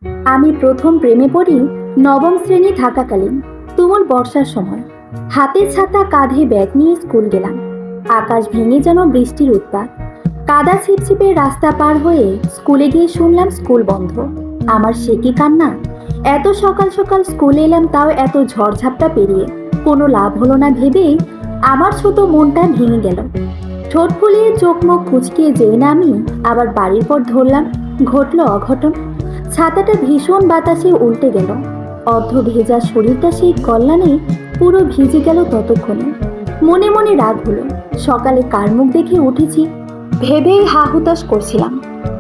আমি প্রথম প্রেমে পড়ি নবম শ্রেণী থাকাকালীন তুমুল বর্ষার সময়। হাতে ছাতা, কাঁধে ব্যাগ নিয়ে স্কুল গেলাম। আকাশ ভেঙে যেন বৃষ্টির উৎপাত। কাদা ছিপছিপে রাস্তা পার হয়ে স্কুলে গিয়ে শুনলাম স্কুল বন্ধ। আমার সে কি কান্না! এত সকাল সকাল স্কুলে এলাম, তাও এত ঝড়ঝাপটা পেরিয়ে কোনো লাভ হলো না ভেবেই আমার ছোট মনটা ভেঙে গেল। ঠোঁট ফুলিয়ে চোখ মুখ কুঁচকিয়ে যেই না আমি আবার বাড়ির পর ধরলাম, ঘটল অঘটন। ছাতাটা ভীষণ বাতাসে উল্টে গেল। অর্ধ ভেজা শরীরটা সেই কল্যাণে পুরো ভিজে গেল। ততক্ষণে মনে মনে রাগ হলো, সকালে কার মুখ দেখে উঠেছি ভেবেই হা হুতাশ করছিলাম।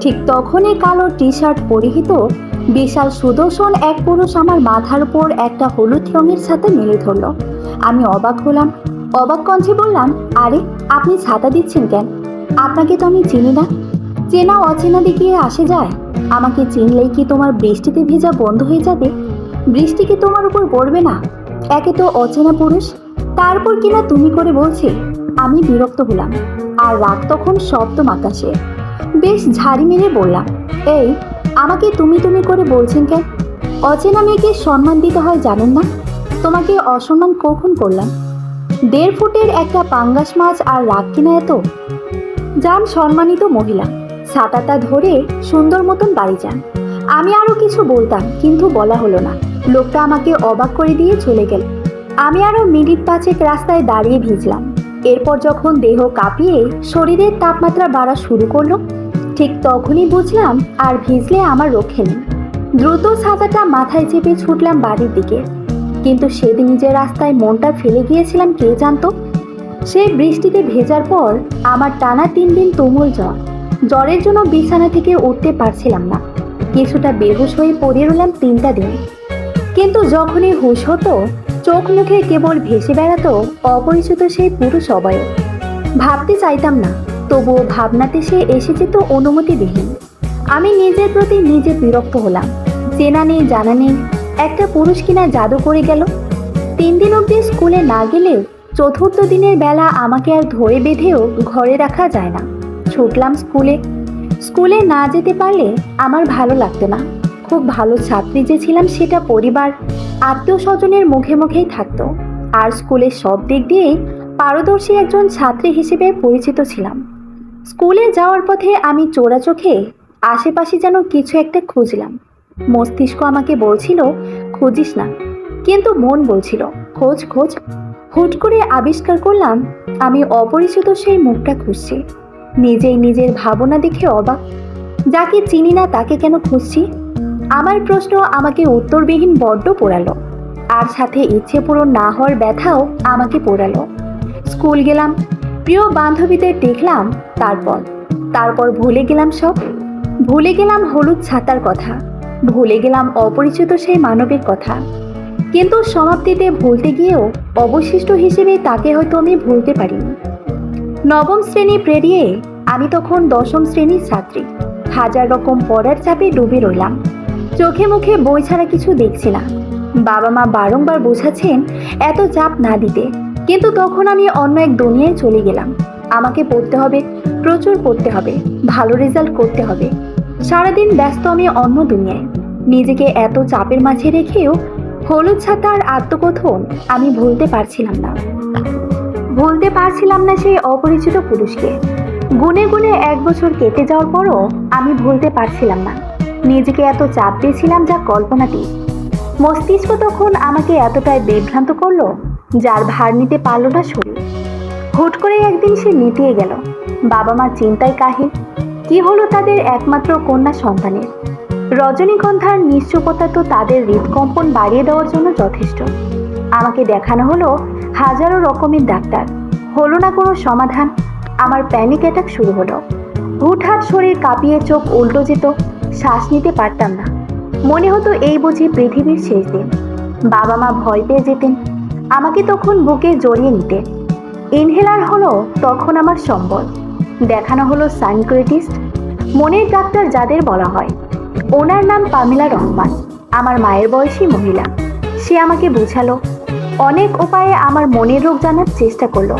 ঠিক তখনই কালো টি শার্ট পরিহিত বিশাল সুদর্শন এক পুরুষ আমার মাথার উপর একটা হলুদ রঙের ছাতা মেলে ধরল। আমি অবাক হলাম। অবাক কণ্ঠে বললাম, আরে আপনি ছাতা দিচ্ছেন কেন? আপনাকে তো আমি চিনি না। চেনা অচেনা দিকে আসে যায়? আমাকে চিনলেই কি তোমার বৃষ্টিতে ভেজা বন্ধ হয়ে যাবে? বৃষ্টি কি তোমার উপর পড়বে না? একে তো অচেনা পুরুষ, তারপর কিনা তুমি করে বলছে। আমি বিরক্ত হলাম, আর রাগ তখন সপ্তম আকাশে। বেশ ঝাড়ি মেরে বললাম, এই আমাকে তুমি তুমি করে বলছেন কেন? অচেনা মেয়েকে সম্মান দিতে হয় জানেন না? তোমাকে অসম্মান কখন করলাম? 1.5 ফুটের একটা পাঙ্গাস মাছ আর রাগ কিনা এত? যান সম্মানিত মহিলা, ছাতাটা ধরে সুন্দর মতন বাড়ি যান। আমি আরো কিছু বলতাম, কিন্তু বলা হলো না। লোকটা আমাকে অবাক করে দিয়ে চলে গেল। আমি আরো মিনিট 5 রাস্তায় দাঁড়িয়ে ভিজলাম। এরপর যখন দেহ কাঁপিয়ে শরীরের তাপমাত্রা বাড়া শুরু করলো, ঠিক তখনই বুঝলাম আর ভিজলে আমার রক্ষে নেই। দ্রুত ছাতাটা মাথায় চেপে ছুটলাম বাড়ির দিকে। কিন্তু সেদিন যে রাস্তায় মনটা ফেলে গিয়েছিলাম কে জানতো? সেই বৃষ্টিতে ভেজার পর আমার টানা 3 দিন তুমুল জ্বর। জ্বরের জন্য বিছানা থেকে উঠতে পারছিলাম না। কিছুটা বেহুশ হয়ে পড়ে রইলাম 3টা দিন। কিন্তু যখনই হুঁশ হতো, চোখ মুখে কেবল ভেসে বেড়াতো অপরিচিত সেই পুরুষ অবয়ব। ভাবতে চাইতাম না, তবুও ভাবনাতে সে এসে যেত অনুমতিবিহীন। আমি নিজের প্রতি নিজে বিরক্ত হলাম। চেনা নেই জানা নেই একটা পুরুষ কিনা জাদু করে গেল। 3 দিন অবধি স্কুলে না গেলেও 4র্থ দিনের বেলা আমাকে আর ধরে বেঁধেও ঘরে রাখা যায় না। ছুটলাম স্কুলে। স্কুলে না যেতে পারলে আমার ভালো লাগতো না। খুব ভালো ছাত্রী যে ছিলাম সেটা পরিবার, আত্মীয় স্বজনের মুখে মুখেই থাকতো। আর স্কুলের সব দিক দিয়েই পারদর্শী একজন ছাত্রী হিসেবে পরিচিত ছিলাম। স্কুলে যাওয়ার পথে আমি চোরা চোখে আশেপাশে যেন কিছু একটা খুঁজলাম। মস্তিষ্ক আমাকে বলছিল খুঁজিস না, কিন্তু মন বলছিল খোঁজ খোঁজ। হুট করে আবিষ্কার করলাম আমি অপরিচিত সেই মুখটা খুঁজছি। নিজেই নিজের ভাবনা দেখে অবাক। যাকে চিনি না তাকে কেন খুঁজছি? আমার প্রশ্ন আমাকে উত্তরবিহীন বড্ড পোড়ালো। আর সাথে ইচ্ছে পূরণ না হওয়ার ব্যথাও আমাকে পোড়ালো। স্কুল গেলাম, প্রিয় বান্ধবীদের দেখলাম। তারপর তারপর ভুলে গেলাম সব। ভুলে গেলাম হলুদ ছাতার কথা, ভুলে গেলাম অপরিচিত সেই মানবের কথা। কিন্তু সমাপ্তিতে ভুলতে গিয়েও অবশিষ্ট হিসেবে তাকে হয়তো আমি ভুলতে পারিনি। নবম শ্রেণী পেরিয়ে আমি তখন 10ম শ্রেণীর ছাত্রী। হাজার রকম পড়ার চাপে ডুবে রইলাম। চোখে মুখে বই ছাড়া কিছু দেখছি না। বাবা মা বারংবার বোঝাচ্ছেন এত চাপ না দিতে, কিন্তু তখন আমি অন্য এক দুনিয়ায় চলে গেলাম। আমাকে পড়তে হবে, প্রচুর পড়তে হবে, ভালো রেজাল্ট করতে হবে। সারাদিন ব্যস্ত আমি অন্য দুনিয়ায়। নিজেকে এত চাপের মাঝে রেখেও হলুদ ছাতার আত্মকথন আমি ভুলতে পারছিলাম না। ভুলতে পারছিলাম না সেই অপরিচিত পুরুষকে। গুনে গুনে 1 বছর কেটে যাওয়ার পরও আমি ভুলতে পারছিলাম না। নিজেকে এত চাপ দিয়েছিলাম যা কল্পনাতীত। মস্তিষ্ক তখন আমাকে এতটাই বিভ্রান্ত করলো, যার ভার নিতে পারল না শরীর। হুট করে একদিন সে মিটিয়ে গেল। বাবা মা চিন্তায় কাহিল। কি হলো তাদের একমাত্র কন্যা সন্তানের? রজনীগন্ধার নিশ্চুপতা তো তাদের হৃদকম্পন বাড়িয়ে দেওয়ার জন্য যথেষ্ট। আমাকে দেখানো হলো হাজারো রকমের ডাক্তার, হলো না কোনো সমাধান। আমার প্যানিক অ্যাটাক শুরু হলো। হুটহাট শরীর কাঁপিয়ে চোখ উল্টো যেত, শ্বাস নিতে পারতাম না। মনে হতো এই বুঝি পৃথিবীর শেষ দিন। বাবা মা ভয় পেয়ে যেতেন, আমাকে তখন বুকে জড়িয়ে নিতেন। ইনহেলার হলো তখন আমার সম্বল। দেখানো হলো সাইকিয়াট্রিস্ট, মনের ডাক্তার যাদের বলা হয়। ওনার নাম পামেলা রহমান, আমার মায়ের বয়সী মহিলা। সে আমাকে বুঝালো, অনেক উপায়ে আমার মনের রোগ জানার চেষ্টা করলো।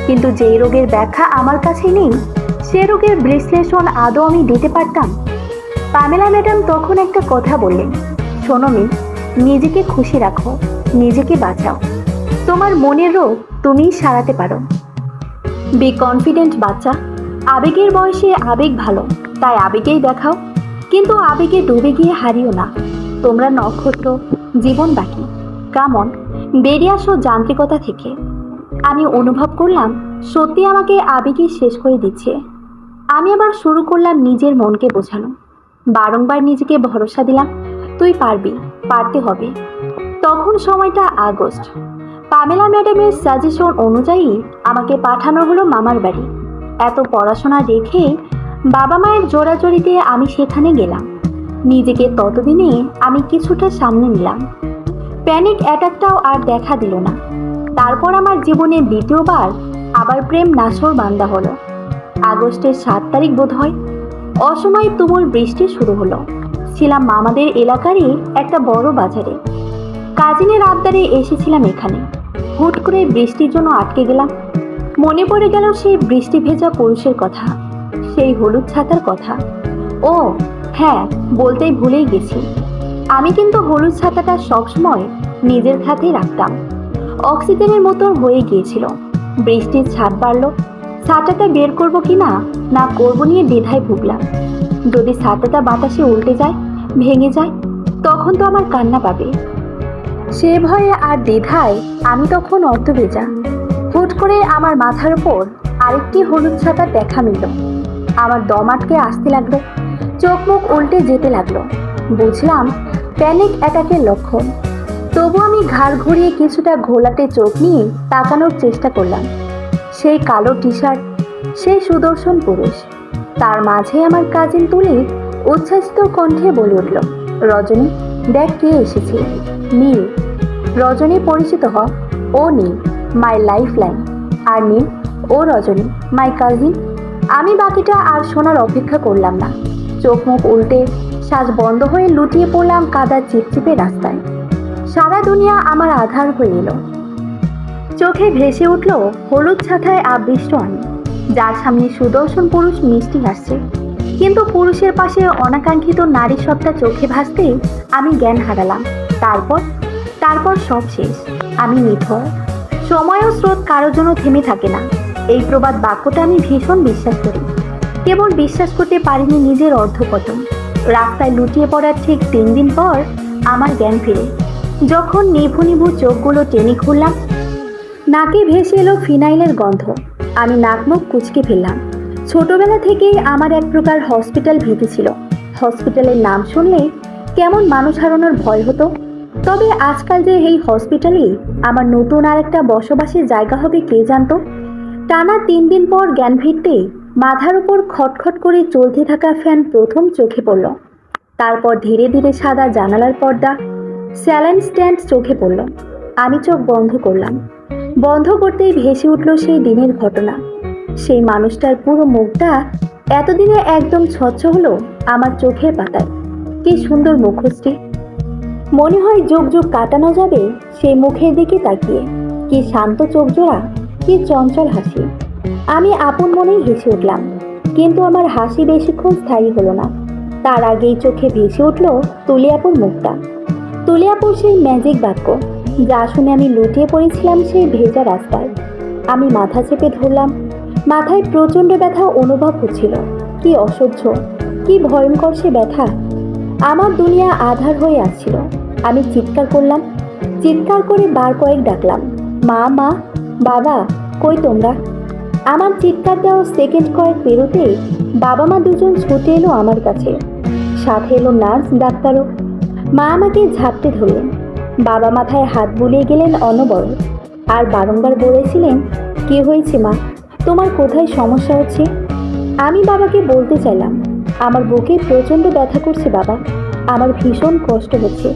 কিন্তু যেই রোগের ব্যাখ্যা আমার কাছে নেই, সে রোগের বিশ্লেষণ আদৌ আমি দিতে পারতাম? পামেলা ম্যাডাম তখন একটা কথা বললেন, শোনো মেয়ে, নিজেকে খুশি রাখো, নিজেকে বাঁচাও। তোমার মনের রোগ তুমিই সারাতে পারো। বি কনফিডেন্ট বাচ্চা। আবেগের বয়সে আবেগ ভালো, তাই আবেগেই দেখাও, কিন্তু আবেগে ডুবে গিয়ে হারিও না। তোমরা নক্ষত্র, জীবন বাকি। কামন, বেরিয়ে আসো যান্ত্রিকতা থেকে। আমি অনুভব করলাম সত্যি আমাকে আবেগই শেষ করে দিচ্ছে। আমি আবার শুরু করলাম নিজের মনকে বোঝানো। বারংবার নিজেকে ভরসা দিলাম, তুই পারবি, পারতে হবে। তখন সময়টা আগস্ট। পামেলা ম্যাডামের সাজেশন অনুযায়ী আমাকে পাঠানো হলো মামার বাড়ি। এত পড়াশোনা রেখে বাবা মায়ের জোরাজোরিতে আমি সেখানে গেলাম। নিজেকে ততদিনে আমি কিছুটা সামনে নিলাম। প্যানিক অ্যাটাকটাও আর দেখা দিল না। তারপর আমার জীবনে দ্বিতীয়বার আবার প্রেম নাছর বান্দা হলো। আগস্টের 7 তারিখ বোধ হয়, অসময়ে তুমুল বৃষ্টি শুরু হলো। ছিলাম মামাদের এলাকারই একটা বড় বাজারে। কাজিনের আবদারে এসেছিলাম এখানে। হুট করে বৃষ্টির জন্য আটকে গেলাম। মনে পড়ে গেল সেই বৃষ্টি ভেজা পুরুষের কথা, সেই হলুদ ছাতার কথা। ও হ্যাঁ, বলতেই ভুলেই গেছি, আমি কিন্তু হলুদ ছাতাটা সবসময় নিজের খাতেই রাখতাম। অক্সিজেনের মতো হয়ে গিয়েছিল। বৃষ্টির ছাদ বাড়লো, ছাতাটা বের করবো কিনা না করবো নিয়ে দ্বিধায় ভুগলাম। যদি ছাতাটা বাতাসে উল্টে যায়, ভেঙে যায়, তখন তো আমার কান্না পাবে। সে ভয়ে আর দ্বিধায় আমি তখন অর্ধভেজা। হুট করে আমার মাথার উপর আরেকটি হলুদ ছাতার দেখা মিলল। আমার দম আটকে আসতে লাগলো, চোখ মুখ উল্টে যেতে লাগলো। বুঝলাম প্যানিক অ্যাটাকের লক্ষণ। তবু আমি ঘাড় ঘুরিয়ে কিছুটা ঘোলাটে চোখ নিয়ে তাকানোর চেষ্টা করলাম। সেই কালো টি শার্ট, সেই সুদর্শন পুরুষ, তার মাঝে আমার কাজিন তুলি উচ্ছ্বাসিত কণ্ঠে বলে উঠল, রজনী, দেখ কে এসেছে। নীল। রজনী পরিচিত হ, ও নীল, মাই লাইফ লাইন। আর নীল, ও রজনী, মাই কাজিন। আমি বাকিটা আর শোনার অপেক্ষা করলাম না। চোখ মুখ উল্টে শ্বাস বন্ধ হয়ে লুটিয়ে পড়লাম কাদার চিপচিপে রাস্তায়। সারা দুনিয়া আমার আধার হয়ে এলো। চোখে ভেসে উঠল হলুদ ছাতায় আবৃষ্ট আমি, যার সামনে সুদর্শন পুরুষ মিষ্টি হাসছে। কিন্তু পুরুষের পাশে অনাকাঙ্ক্ষিত নারী সত্তা চোখে ভাসতেই আমি জ্ঞান হারালাম। তারপর সব শেষ। আমি নিথর। সময় ও স্রোত কারোর জন্য থেমে থাকে না, এই প্রবাদ বাক্যটা আমি ভীষণ বিশ্বাস করি। কেবল বিশ্বাস করতে পারিনি নিজের অর্ধপতন। রাস্তায় লুটিয়ে পড়ার ঠিক 3 দিন পর আমার জ্ঞান ফিরে। যখন নিভু নিভু চোখগুলো টেনে খুললাম, নাকে ভেসে এলো ফিনাইলের গন্ধ। আমি নাক মুখ কুঁচকে ফেললাম। ছোটবেলা থেকেই আমার এক প্রকার হসপিটাল ভীতি ছিল। হসপিটালের নাম শুনলে কেমন মানুষ হারানোর ভয় হতো। তবে আজকাল যে এই হসপিটালেই আমার নতুন আর একটা বসবাসের জায়গা হবে কে জানতো। টানা 3 দিন পর জ্ঞান ফিরতেই মাথার উপর খটখট করে চলতে থাকা ফ্যান প্রথম চোখে পড়ল। তারপর ধীরে ধীরে সাদা জানালার পর্দা, স্যালাইন স্ট্যান্ড চোখে পড়ল। আমি চোখ বন্ধ করলাম। বন্ধ করতেই ভেসে উঠল সেই দিনের ঘটনা। সেই মানুষটার পুরো মুখটা এতদিনে একদম স্বচ্ছ হলো আমার চোখের পাতায়। কি সুন্দর মুখশ্রী, মনে হয় যুগ যুগ কাটানো যাবে সেই মুখের দিকে তাকিয়ে। কি শান্ত চোখ জোড়া, কি চঞ্চল হাসি। আমি আপন মনেই হেসে উঠলাম, কিন্তু আমার হাসি বেশিক্ষণ স্থায়ী হলো না। তার আগেই চোখে ভেসে উঠল তুলিয়াপুর মুখটা। তুলিয়াপুর সেই ম্যাজিক বাক্য, যা শুনে আমি লুটিয়ে পড়েছিলাম সেই ভেজা রাস্তায়। আমি মাথা চেপে ধরলাম। মাথায় প্রচণ্ড ব্যথা অনুভব হচ্ছিল। কি অসহ্য, কি ভয়ঙ্কর সে ব্যথা। আমার দুনিয়া আধার হয়ে আসছিল। আমি চিৎকার করলাম। চিৎকার করে বার কয়েক ডাকলাম, মা, মা, বাবা, কই তোমরা। আমার চিৎকার দেওয়া সেকেন্ড কয়েক পেরোতেই বাবা মা দুজন ছুটে এলো আমার কাছে। সাথে এলো নার্স, ডাক্তারও। মা আমাকে ঝাপটে ধরলেন। বাবা মাথায় হাত বুলিয়ে গেলেন অনবরত, আর বারংবার বলেছিলেন, কি হয়েছে মা, তোমার কোথায় সমস্যা হচ্ছে। আমি বাবাকে বলতে চাইলাম, আমার বুকে প্রচণ্ড ব্যথা করছে বাবা, আমার ভীষণ কষ্ট হচ্ছে।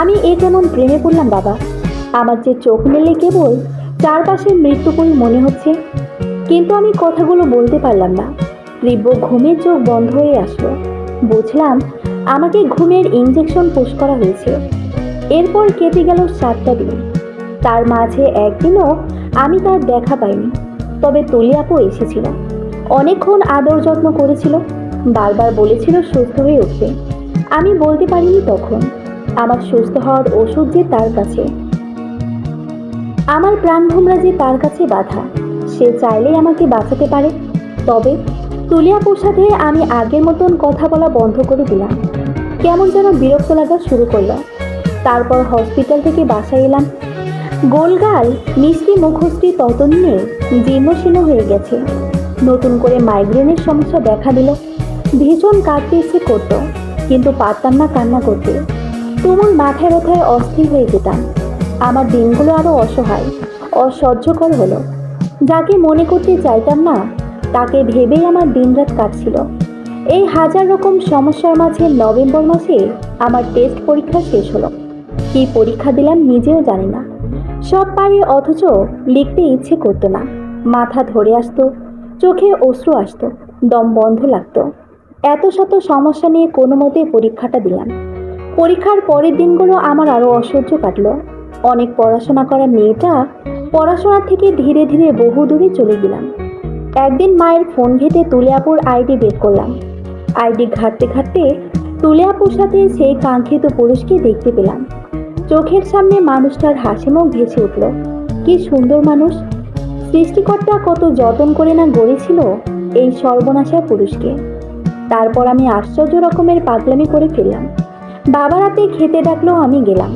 আমি কেমন প্রেমে পড়লাম বাবা। আমার যে চোখ মেলে কেবল চারপাশে মৃত্যুপুরী মনে হচ্ছে। কিন্তু আমি কথাগুলো বলতে পারলাম না। তীব্র ঘুমে চোখ বন্ধ হয়ে আসলো। বুঝলাম আমাকে ঘুমের ইঞ্জেকশন পুশ করা হয়েছে। এরপর কেটে গেল 7টা দিন। তার মাঝে একদিনও আমি তার দেখা পাইনি। তবে তুলি আপু এসেছিল, অনেকক্ষণ আদর যত্ন করেছিল। বারবার বলেছিল সুস্থ হয়ে উঠবে। আমি বলতে পারিনি তখন আমার সুস্থ হওয়ার ওষুধ যে তার কাছে, আমার প্রাণ ভোমরা যে তার কাছে বাধা। সে চাইলেই আমাকে বাঁচাতে পারে। তবে তুলিয়াপুর সাথে আমি আগের মতন কথা বলা বন্ধ করে দিলাম। কেমন যেন বিরক্ত লাগা শুরু করলো। তারপর হসপিটাল থেকে বাসায় এলাম। গোলগাল মিষ্টি মুখশ্রী ততদিনে জীর্ণশীর্ণ হয়ে গেছে। নতুন করে মাইগ্রেনের সমস্যা দেখা দিল। ভীষণ কাঁদতে ইচ্ছে করত, কিন্তু পারতাম না কান্না করতে। তুমুল মাথায় ব্যথায় অস্থির হয়ে যেতাম। আমার দিনগুলো আরো অসহায়, অসহ্যকর হলো। যাকে মনে করতে চাইতাম না তাকে ভেবেই আমার দিনরাত কাটছিল। এই হাজার রকম সমস্যার মাঝে নভেম্বর মাসে আমার টেস্ট পরীক্ষা শেষ হলো। কি পরীক্ষা দিলাম নিজেও জানি না। সব পারি, অথচ লিখতে ইচ্ছে করতো না। মাথা ধরে আসতো, চোখে অশ্রু আসতো, দম বন্ধ লাগতো। এত শত সমস্যা নিয়ে কোনো মতে পরীক্ষাটা দিলাম। পরীক্ষার পরের দিনগুলো আমার আরো অসহ্য কাটলো। অনেক পড়াশোনা করা মেয়েটা পড়াশোনা থেকে ধীরে ধীরে বহু দূরে চলে গেলাম। একদিন মায়ের ফোন ঘেঁটে তুলিয়াপুর আইডি বের করলাম। আইডি ঘাঁটতে ঘাঁটতে তুলিয়াপুর সাথে সেই কাঙ্ক্ষিত পুরুষকে দেখতে পেলাম। চোখের সামনে মানুষটার হাসি মুখ ভেসে উঠল। কি সুন্দর মানুষ! সৃষ্টিকর্তা কত যত্ন করে না গড়েছিল এই সর্বনাশা পুরুষকে। তারপর আমি আশ্চর্য রকমের পাগলামি করে ফেললাম। বাবা রাতে খেতে ডাকলো, আমি গেলাম।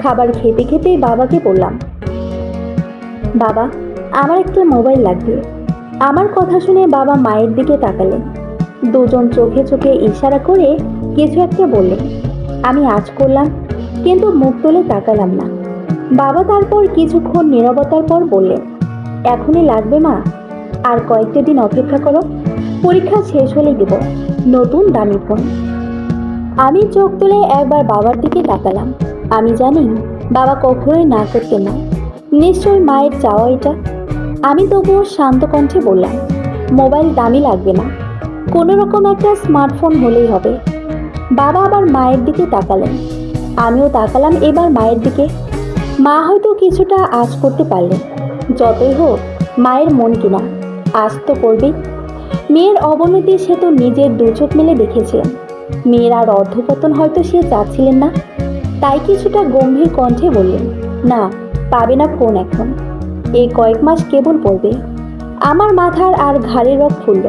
খাবার খেতে খেতেই বাবাকে বললাম, বাবা আমার একটা মোবাইল লাগবে। আমার কথা শুনে বাবা মায়ের দিকে তাকালেন। দুজন চোখে চোখে ইশারা করে কিছু একটা বললেন। আমি আঁচ করলাম, কিন্তু মুখ তুলে তাকালাম না। বাবা তারপর কিছুক্ষণ নীরবতার পর বললেন, এখনই লাগবে মা, আর কয়েকটা দিন অপেক্ষা করো, পরীক্ষা শেষ হলে দেব নতুন দামি ফোন। আমি চোখ তুলে একবার বাবার দিকে তাকালাম। আমি জানি বাবা কখনোই না করতেন না। নিশ্চয়ই মায়ের চাওয়া এটা। আমি তবুও শান্ত কণ্ঠে বললাম, মোবাইল দামি লাগবে না, কোনো রকম একটা স্মার্টফোন হলেই হবে। বাবা আবার মায়ের দিকে তাকালেন। আমিও তাকালাম এবার মায়ের দিকে। মা হয়তো কিছুটা আঁচ করতে পারলেন। যতই হোক মায়ের মন কিনা, আজ তো করবেই। মেয়ের অবনতি সে তো নিজের দু চোখ মেলে দেখেছিলেন। মেয়ের আর অর্ধপতন হয়তো সে চাচ্ছিলেন না। তাই কিছুটা গম্ভীর কণ্ঠে বললেন, না, পাবে না ফোন এখন। এই কয়েক মাস কেবল পড়বে। আমার মাথার আর ঘাড়ের রক ফুলল।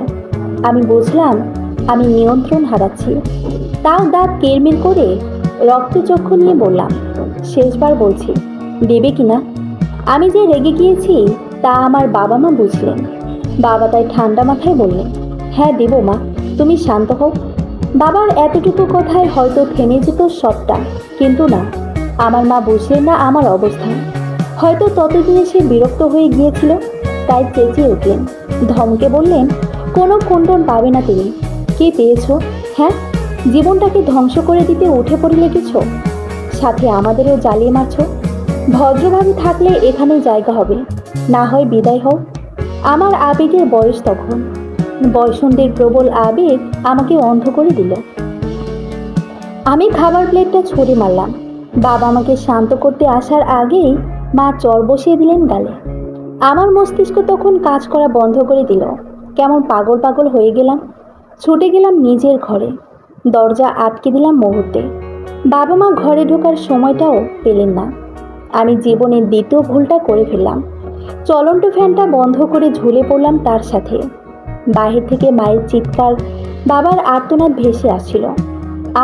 আমি বুঝলাম আমি নিয়ন্ত্রণ হারাচ্ছি। তাও দাঁত কিরমির করে রক্তচক্ষু নিয়ে বললাম, শেষবার বলছি, দেবে কিনা? আমি যে রেগে গিয়েছি তা আমার বাবা মা বুঝলেন। বাবা তাই ঠান্ডা মাথায় বললেন, হ্যাঁ দেব মা, তুমি শান্ত হও। বাবার এতটুকু কথায় হয়তো থেমে যেত সবটা, কিন্তু না, আমার মা বুঝলেন না আমার অবস্থা। হয়তো ততদিনে সে বিরক্ত হয়ে গিয়েছিল, তাই চেঁচিয়ে উঠলেন, ধমকে বললেন, কোনো খণ্ডন পাবে না তুমি। কি পেয়েছ? হ্যাঁ, জীবনটাকে ধ্বংস করে দিতে উঠে পড়ে লেগেছ, সাথে আমাদেরও জ্বালিয়ে মারছ। ভদ্রভাবে থাকলে এখানে জায়গা হবে, না হয় বিদায় হও। আমার আবেগের বয়স তখন। বয়সন্ধির প্রবল আবেগ আমাকে অন্ধ করে দিল। আমি খাবার প্লেটটা ছুঁড়ে মারলাম। বাবা আমাকে শান্ত করতে আসার আগেই মা চর বসিয়ে দিলেন গালে। আমার মস্তিষ্ক তখন কাজ করা বন্ধ করে দিল। কেমন পাগল পাগল হয়ে গেলাম। ছুটে গেলাম নিজের ঘরে। দরজা আটকে দিলাম মুহূর্তে। বাবা মা ঘরে ঢোকার সময়টাও পেলেন না। আমি জীবনের দ্বিতীয় ভুলটা করে ফেললাম। চলন্ত ফ্যানটা বন্ধ করে ঝুলে পড়লাম তার সাথে। বাহির থেকে মায়ের চিৎকার, বাবার আর্তনাদ ভেসে আসছিল।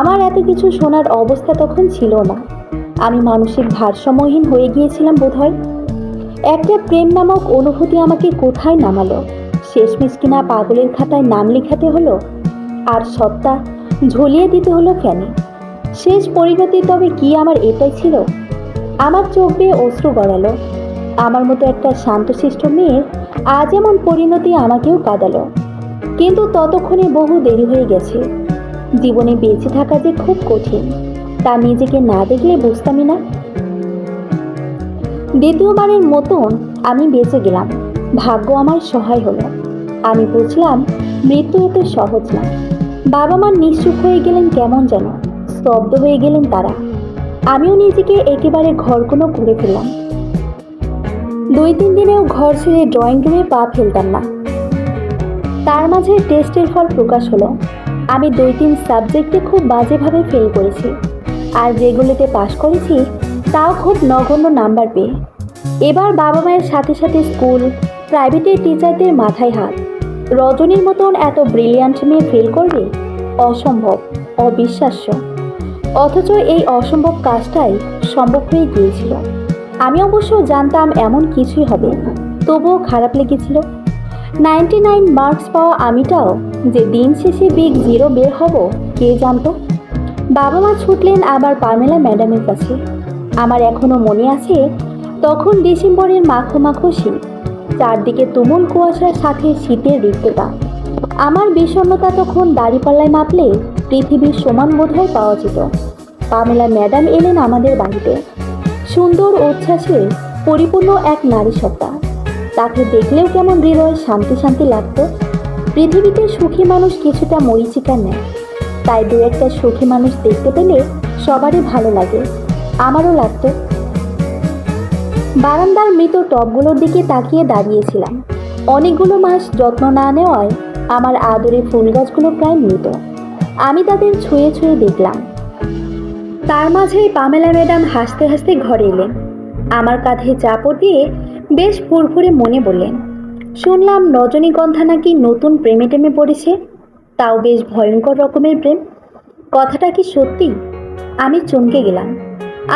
আমার এত কিছু শোনার অবস্থা তখন ছিল না। আমি মানসিক ভারসাম্যহীন হয়ে গিয়েছিলাম বোধহয়। একটা প্রেম নামক অনুভূতি আমাকে কোথায় নামালো। শেষমেশ কিনা পাগলের খাতায় নাম লেখাতে হলো, আর সবটা ঝুলিয়ে দিতে হলো ফ্যানে। শেষ পরিণতি তবে কি আমার এটাই ছিল? আমার চোখ বেয়ে অশ্রু গড়ালো। আমার মতো একটা শান্তশিষ্ট মেয়ের আজ এমন পরিণতি আমাকেও কাঁদালো। কিন্তু ততক্ষণে বহু দেরি হয়ে গেছে। জীবনে বেঁচে থাকা যে খুব কঠিন, তা নিজেকে না দেখলে বুঝতামই না। দ্বিতীয়বারের মতন আমি বেঁচে গেলাম। ভাগ্য আমার সহায় হলো। আমি বুঝলাম মৃত্যু এত সহজ না। বাবা মা নিশ্চুপ হয়ে গেলেন, কেমন যেন স্তব্ধ হয়ে গেলেন তারা। আমিও নিজেকে একেবারে ঘরকোনো করে ফেললাম। 2-3 দিনেও ঘর ছেড়ে ড্রয়িং রুমে পা ফেলতাম না। তার মাঝে টেস্টের ফল প্রকাশ হলো। আমি 2-3 সাবজেক্টে খুব বাজেভাবে ফেল করেছি, আর যেগুলোতে পাশ করেছি তাও খুব নগণ্য নাম্বার পেয়ে। এবার বাবা মায়ের সাথে সাথে স্কুল, প্রাইভেটের টিচারদের মাথায় হাত। রজনীর মতন এত ব্রিলিয়ান্ট মেয়ে ফেল করবে? অসম্ভব, অবিশ্বাস্য। অথচ এই অসম্ভব কাজটাই সম্ভব হয়ে গিয়েছিল। আমি অবশ্য জানতাম এমন কিছুই হবে, তবুও খারাপ লেগেছিল। 99 মার্কস পাওয়া আমিটাও যে দিন শেষে বিগ 0 বের হব, কে জানতো। বাবা মা ছুটলেন আবার পামেলা ম্যাডামের কাছে। আমার এখনো মনে আছে, তখন ডিসেম্বরের মাখো মাখো শীত, চারদিকে তুমুল কুয়াশার সাথে শীতের রিক্ততা। আমার বিষণ্ণতা তখন দাড়িপাল্লায় মাপলে পৃথিবীর সমান বোধহয় পাওয়া যেত। পামেলা ম্যাডাম এলেন আমাদের বাড়িতে, সুন্দর উচ্ছ্বাসে পরিপূর্ণ এক নারী সত্তা। তাকে দেখলেও কেমন হৃদয় শান্তি শান্তি লাগতো। পৃথিবীতে সুখী মানুষ কিছুটা মরীচিকার নেয়, তাই দু একটা সুখী মানুষ দেখতে পেলে সবারই ভালো লাগে, আমারও লাগতো। বারান্দার মৃত টবগুলোর দিকে তাকিয়ে দাঁড়িয়েছিলাম। অনেকগুলো মাস যত্ন না নেওয়ায় আমার আদরে ফুল গাছগুলো প্রায় মৃত। আমি তাদের ছুঁয়ে ছুঁয়ে দেখলাম। তার মাঝেই পামেলা ম্যাডাম হাসতে হাসতে ঘরে এলেন। আমার কাঁধে চাপড় দিয়ে বেশ ফুরফুরে মনে বললেন, শুনলাম রজনীগন্ধা নাকি নতুন প্রেমে টেমে পড়েছে, তাও বেশ ভয়ঙ্কর রকমের প্রেম। কথাটা কি সত্যি? আমি চমকে গেলাম।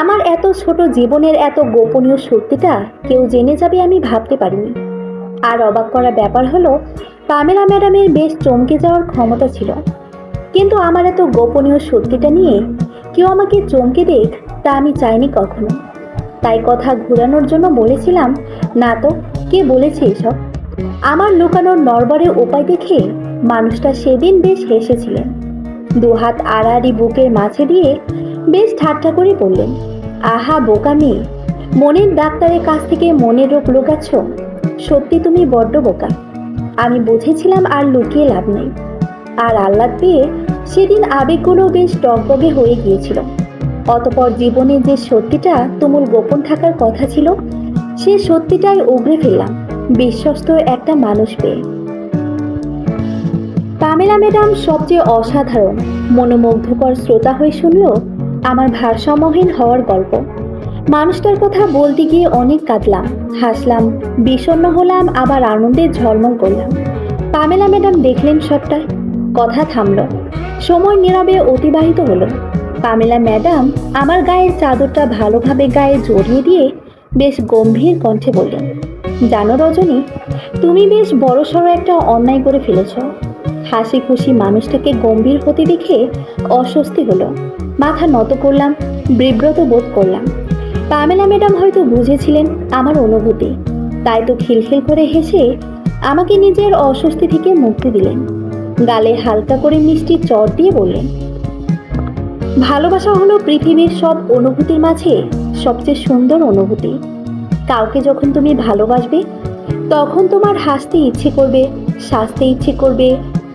আমার এত ছোট জীবনের এত গোপনীয় সত্যিটা কেউ জেনে যাবে আমি ভাবতে পারিনি। আর অবাক করা ব্যাপার হলো, পামেলা ম্যাডামের বেশ চমকে যাওয়ার ক্ষমতা ছিল, কিন্তু আমার এত গোপনীয় সত্যিটা নিয়ে কেউ আমাকে চমকে দেখ, তা আমি চাইনি কখনো। তাই কথা ঘুরানোর জন্য বলেছিলাম, না তো, কে বলেছে এসব। আমার লুকানোর নড়বড়ে উপায় দেখে মানুষটা সেদিন বেশ হেসেছিলেন। দুহাত আড়াআড়ি বুকের মাঝে দিয়ে বেশ ঠাট্টা করে বললেন, আহা বোকা মেয়ে, মনের ডাক্তারের কাছ থেকে মনের রোগ লুকাচ্ছ? সত্যি তুমি বড্ড বোকা। আমি বুঝেছিলাম আর লুকিয়ে লাভ নেই। আর আহ্লাদ পেয়ে সেদিন আবেগগুলো বেশ টগবগে হয়ে গিয়েছিল। অতপর জীবনে যে সত্যিটা তুমুল গোপন থাকার কথা ছিল, সে সত্যিটাই উগড়ে ফেললাম বিশ্বস্ত একটা মানুষ পেয়ে। পামেলা ম্যাডাম সবচেয়ে অসাধারণ, মনোমুগ্ধকর শ্রোতা হয়ে শুনল আমার ভারসাম্যহীন হওয়ার গল্প। মানুষটার কথা বলতে গিয়ে অনেক কাঁদলাম, হাসলাম, বিষণ্ণ হলাম, আবার আনন্দে ঝলমল করলাম। পামেলা ম্যাডাম দেখলেন সবটা, কথা থামল, সময় নীরবে অতিবাহিত হলো। পামেলা ম্যাডাম আমার গায়ের চাদরটা ভালোভাবে গায়ে জড়িয়ে দিয়ে বেশ গম্ভীর কণ্ঠে বললেন, জানো রজনী, তুমি বেশ বড়সড় একটা অন্যায় করে ফেলেছ। হাসি খুশি মানুষটাকে গম্ভীর হতে দেখে অস্বস্তি হলো। মাথা নত করলাম, বিব্রত বোধ করলাম। পামেলা ম্যাডাম হয়তো বুঝেছিলেন আমার অনুভূতি, তাই তো খিলখিল করে হেসে আমাকে নিজের অস্বস্তি থেকে মুক্তি দিলেন। গালে হালকা করে মিষ্টি চট দিয়ে বললেন, ভালোবাসা হলো পৃথিবীর সব অনুভূতির মাঝে সবচেয়ে সুন্দর অনুভূতি। কাউকে যখন তুমি ভালোবাসবে, তখন তোমার হাসতে ইচ্ছে করবে, সাজতে ইচ্ছে করবে,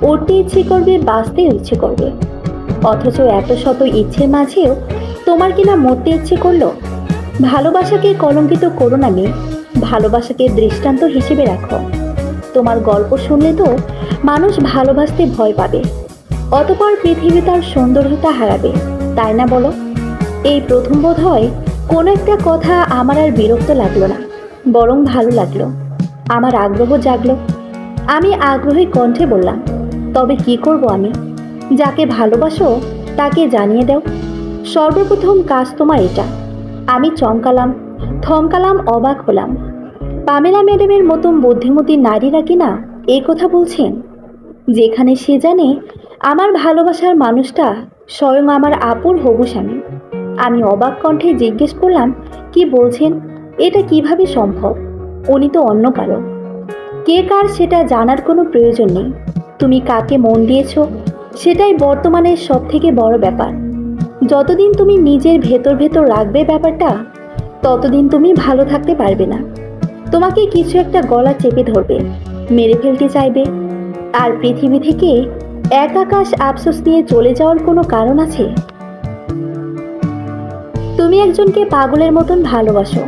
উঠতে ইচ্ছে করবে, বাঁচতে ইচ্ছে করবে। অথচ এত শত ইচ্ছের মাঝেও তোমার কিনা মরতে ইচ্ছে করলো? ভালোবাসাকে কলঙ্কিত করো না মেয়ে, ভালোবাসাকে দৃষ্টান্ত হিসেবে রাখো। তোমার গল্প শুনলে তো মানুষ ভালোবাসতে ভয় পাবে, অতপর পৃথিবী তার সৌন্দর্যতা হারাবে, তাই না বলো? এই প্রথম বোধ হয় কোনো একটা কথা আমার আর বিরক্ত লাগলো না, বরং ভালো লাগলো। আমার আগ্রহ জাগলো। আমি আগ্রহী কণ্ঠে বললাম, তবে কি করব আমি? যাকে ভালোবাসো তাকে জানিয়ে দাও। সর্বপ্রথম কাজ তোমার এটা। আমি চমকালাম, থমকালাম, অবাক হলাম। পামেলা ম্যাডামের মতন বুদ্ধিমতী নারীরা কিনা এই কথা বলছেন, যেখানে সে জানে আমার ভালোবাসার মানুষটা স্বয়ং আমার আপুর হবু স্বামী। আমি অবাক কণ্ঠে জিজ্ঞেস করলাম, কি বলছেন? এটা কিভাবে সম্ভব? উনি তো অন্য কারো। কে কার সেটা জানার কোনো প্রয়োজন নেই। তুমি কাকে মন দিয়েছ সেটাই বর্তমানের সব থেকে বড় ব্যাপার। যতদিন তুমি নিজের ভেতর ভেতর রাখবে ব্যাপারটা, ততদিন তুমি ভালো থাকতে পারবে না। তোমাকে কিছু একটা গলা চেপে ধরবে, মেরে ফেলতে চাইবে। আর পৃথিবী থেকে এক আকাশ আফসোস নিয়ে চলে যাওয়ার কোনো কারণ আছে? তুমি একজনকে পাগলের মতন ভালোবাসো,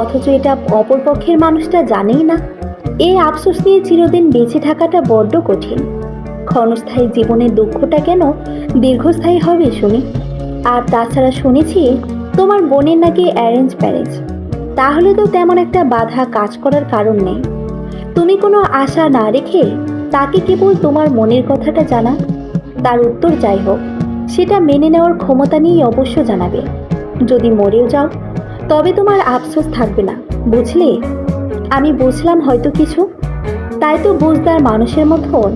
অথচ এটা অপরপক্ষের মানুষটা জানেই না। এই আফসোস নিয়ে চিরদিন বেঁচে থাকাটা বড্ড কঠিন। ক্ষণস্থায়ী জীবনের দুঃখটা কেন দীর্ঘস্থায়ী হবে শুনি? আর তাছাড়া শুনেছি তোমার বোনের নাকি অ্যারেঞ্জ ম্যারেজ। তাহলে তো তেমন একটা বাধা কাজ করার কারণ নেই। তুমি কোনো আশা না রেখে তাকে কেবল তোমার মনের কথাটা জানা। তার উত্তর যাই হোক, সেটা মেনে নেওয়ার ক্ষমতা নিয়েই অবশ্য জানাবে। যদি মরেও যাও তবে তোমার আফসোস থাকবে না, বুঝলে? আমি বুঝলাম হয়তো কিছু, তাই তো বুঝদার মানুষের মতন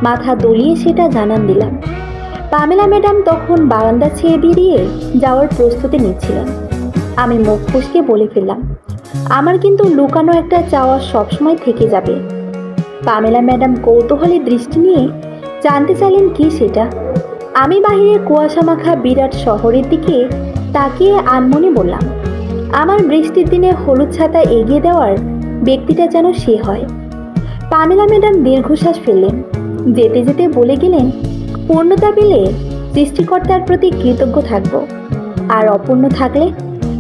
মাথা দলিয়ে সেটা জানান দিলাম। পামেলা ম্যাডাম তখন বারান্দা ছেড়ে বেরিয়ে যাওয়ার প্রস্তুতি নিচ্ছিলেন। আমি মুখ ফুসকে বলে ফেললাম, আমার কিন্তু লুকানো একটা চাওয়া সবসময় থেকে যাবে। পামেলা ম্যাডাম কৌতূহলী দৃষ্টি নিয়ে জানতে চাইলেন কি সেটা। আমি বাহিরের কুয়াশা মাখা বিরাট শহরের দিকে তাকিয়ে আনমনে বললাম, আমার বৃষ্টির দিনে হলুদ ছাতা এগিয়ে দেওয়ার ব্যক্তিটা যেন সে হয়। পামেলা ম্যাডাম দীর্ঘশ্বাস ফেললেন, যেতে যেতে বলে গেলেন, পূর্ণতা পেলে সৃষ্টিকর্তার প্রতি কৃতজ্ঞ থাকব, আর অপূর্ণ থাকলে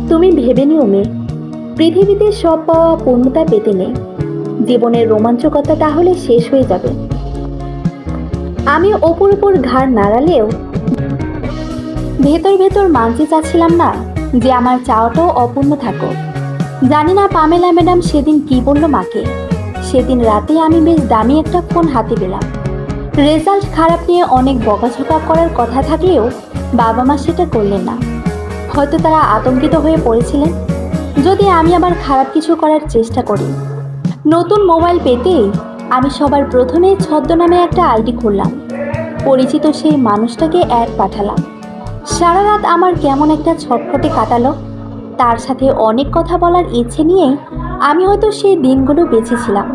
তুমি ভেবে নিও মেয়ে, পৃথিবীতে সব পাওয়া পূর্ণতা পেতে নেই। জীবনের রোমাঞ্চকতা তাহলে শেষ হয়ে যাবে। আমি ওপর উপর ঘাড় নাড়ালেও ভেতর ভেতর মানতে চাচ্ছিলাম না যে আমার চাওয়াটাও অপূর্ণ থাকুক। জানি না পামেলা ম্যাডাম সেদিন কি বলল মাকে। সেদিন রাতে আমি বেশ দামি একটা ফোন হাতে পেলাম। রেজাল্ট খারাপ নিয়ে অনেক বকাঝকা করার কথা থাকলেও বাবা মা সেটা করলেন না। হয়তো তারা আতঙ্কিত হয়ে পড়েছিলেন যদি আমি আবার খারাপ কিছু করার চেষ্টা করি। নতুন মোবাইল পেতেই আমি সবার প্রথমে ছদ্মনামে একটা আইডি খুললাম। পরিচিত সেই মানুষটাকে অ্যাড পাঠালাম। সারা রাত আমার কেমন একটা ছটফটে কাটালো। তার সাথে অনেক কথা বলার ইচ্ছে নিয়েই আমি হয়তো সেই দিনগুলো বেঁচেছিলাম।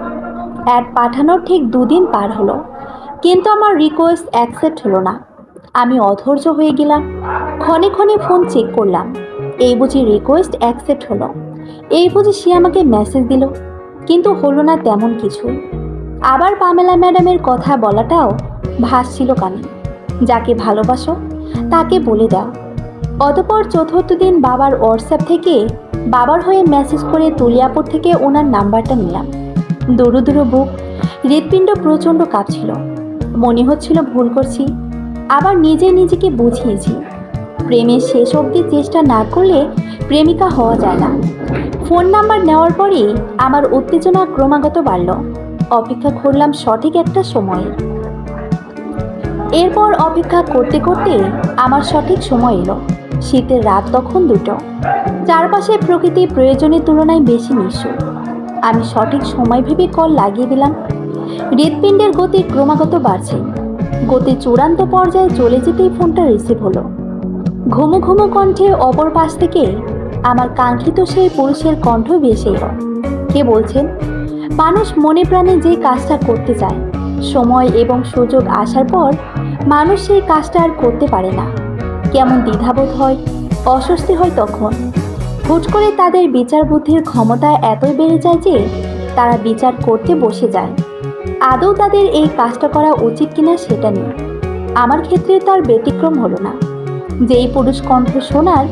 অ্যাড পাঠানোর ঠিক 2 দিন পার হলো, কিন্তু আমার রিকোয়েস্ট অ্যাকসেপ্ট হলো না। আমি অধৈর্য হয়ে গেলাম। ক্ষণে ক্ষণে ফোন চেক করলাম। এই বুঝি রিকোয়েস্ট অ্যাকসেপ্ট হলো, এই বুঝি সে আমাকে মেসেজ দিল, কিন্তু হলো না তেমন কিছুই। আবার পামেলা ম্যাডামের কথা বলাটাও ভাসছিল কানে, যাকে ভালোবাসো তাকে বলে দাও। অতঃপর চতুর্থ দিন বাবার হোয়াটসঅ্যাপ থেকে বাবার হয়ে মেসেজ করে তুলিয়াপুর থেকে ওনার নাম্বারটা নিলাম। দুরু দুরু বুক, হৃৎপিণ্ড প্রচণ্ড কাঁপছিল। মনে হচ্ছিল ভুল করছি। আবার নিজে নিজেকে বুঝিয়েছি, প্রেমের শেষ অবধি চেষ্টা না করলে প্রেমিকা হওয়া যায় না। ফোন নাম্বার নেওয়ার পরই আমার উত্তেজনা ক্রমাগত বাড়ল। অপেক্ষা করলাম সঠিক একটা সময়ে। এরপর অপেক্ষা করতে করতে আমার সঠিক সময় এলো। শীতের রাত তখন 2টো। চারপাশে প্রকৃতি প্রয়োজনের তুলনায় বেশি নিঃসুপ। আমি সঠিক সময় ভেবে কল লাগিয়ে দিলাম। হৃৎপিণ্ডের গতি ক্রমাগত বাড়ছে। গতির চূড়ান্ত পর্যায়ে চলে যেতেই ফোনটা রিসিভ হলো। ঘুমো ঘুমো কণ্ঠে অপর পাশ থেকে আমার কাঙ্ক্ষিত সেই পুরুষের কণ্ঠ ভেসে এলো। কে বলছেন? মানুষ মনে প্রাণে যে কাজটা করতে চায়, সময় এবং সুযোগ আসার পর মানুষ সেই কাজটা আর করতে পারে না। কেমন দ্বিধাবোধ হয়, অস্বস্তি হয় তখন। হুট করে তাদের বিচার বুদ্ধির ক্ষমতা এতই বেড়ে যায় যে তারা বিচার করতে বসে যায়। আদৌ তাদের এই কাজটা করা উচিত কিনা সেটা নিয়ে। আমার ক্ষেত্রে তার ব্যতিক্রম হলো না। যেই পুরুষ কণ্ঠ শোনার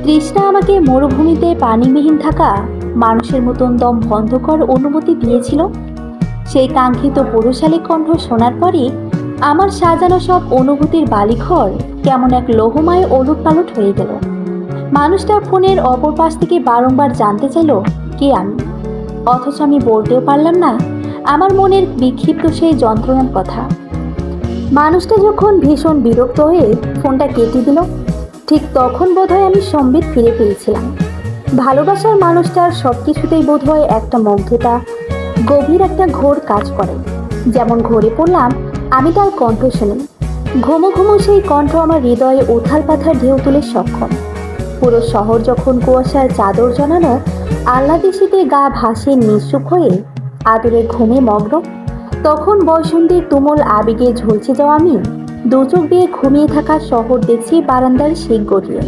তৃষ্ণা আমাকে মরুভূমিতে পানিবিহীন থাকা মানুষের মতন দম বন্ধকর অনুমতি দিয়েছিল, সেই কাঙ্ক্ষিত পুরুষালী কণ্ঠ শোনার পরই আমার সাজানো সব অনুভূতির বালিঘর কেমন এক লোহময় ওলট পালট হয়ে গেল। মানুষটা ফোনের অপর পাশ থেকে বারংবার জানতে চাইল কে আমি, অথচ আমি বলতেও পারলাম না আমার মনের বিক্ষিপ্ত সেই যন্ত্রণার কথা। মানুষটা যখন ভীষণ বিরক্ত হয়ে ফোনটা কেটে দিল, ঠিক তখন বোধহয় আমি সম্বিত ফিরে পেয়েছিলাম। ভালোবাসার মানুষটার সব কিছুতেই বোধহয় একটা মুগ্ধতা, গভীর একটা ঘোর কাজ করে। যেমন ঘরে পড়লাম আমি তার কণ্ঠ শুনি। ঘুমো ঘুমো সেই কণ্ঠ আমার হৃদয়ে উথাল পাথার ঢেউ তুলে সক্ষম। পুরো শহর যখন কুয়াশার চাদর জড়ানো আহ্লাদে শীতে গা ভাসিয়ে নিঃসুপ হয়ে আদরের ঘুমে মগ্ন, তখন বসন্তের তুমুল আবেগে ঝলসে যাওয়া আমি দুচোখ দিয়ে ঘুমিয়ে থাকা শহর দেখছি বারান্দার শিক গড়িয়ে।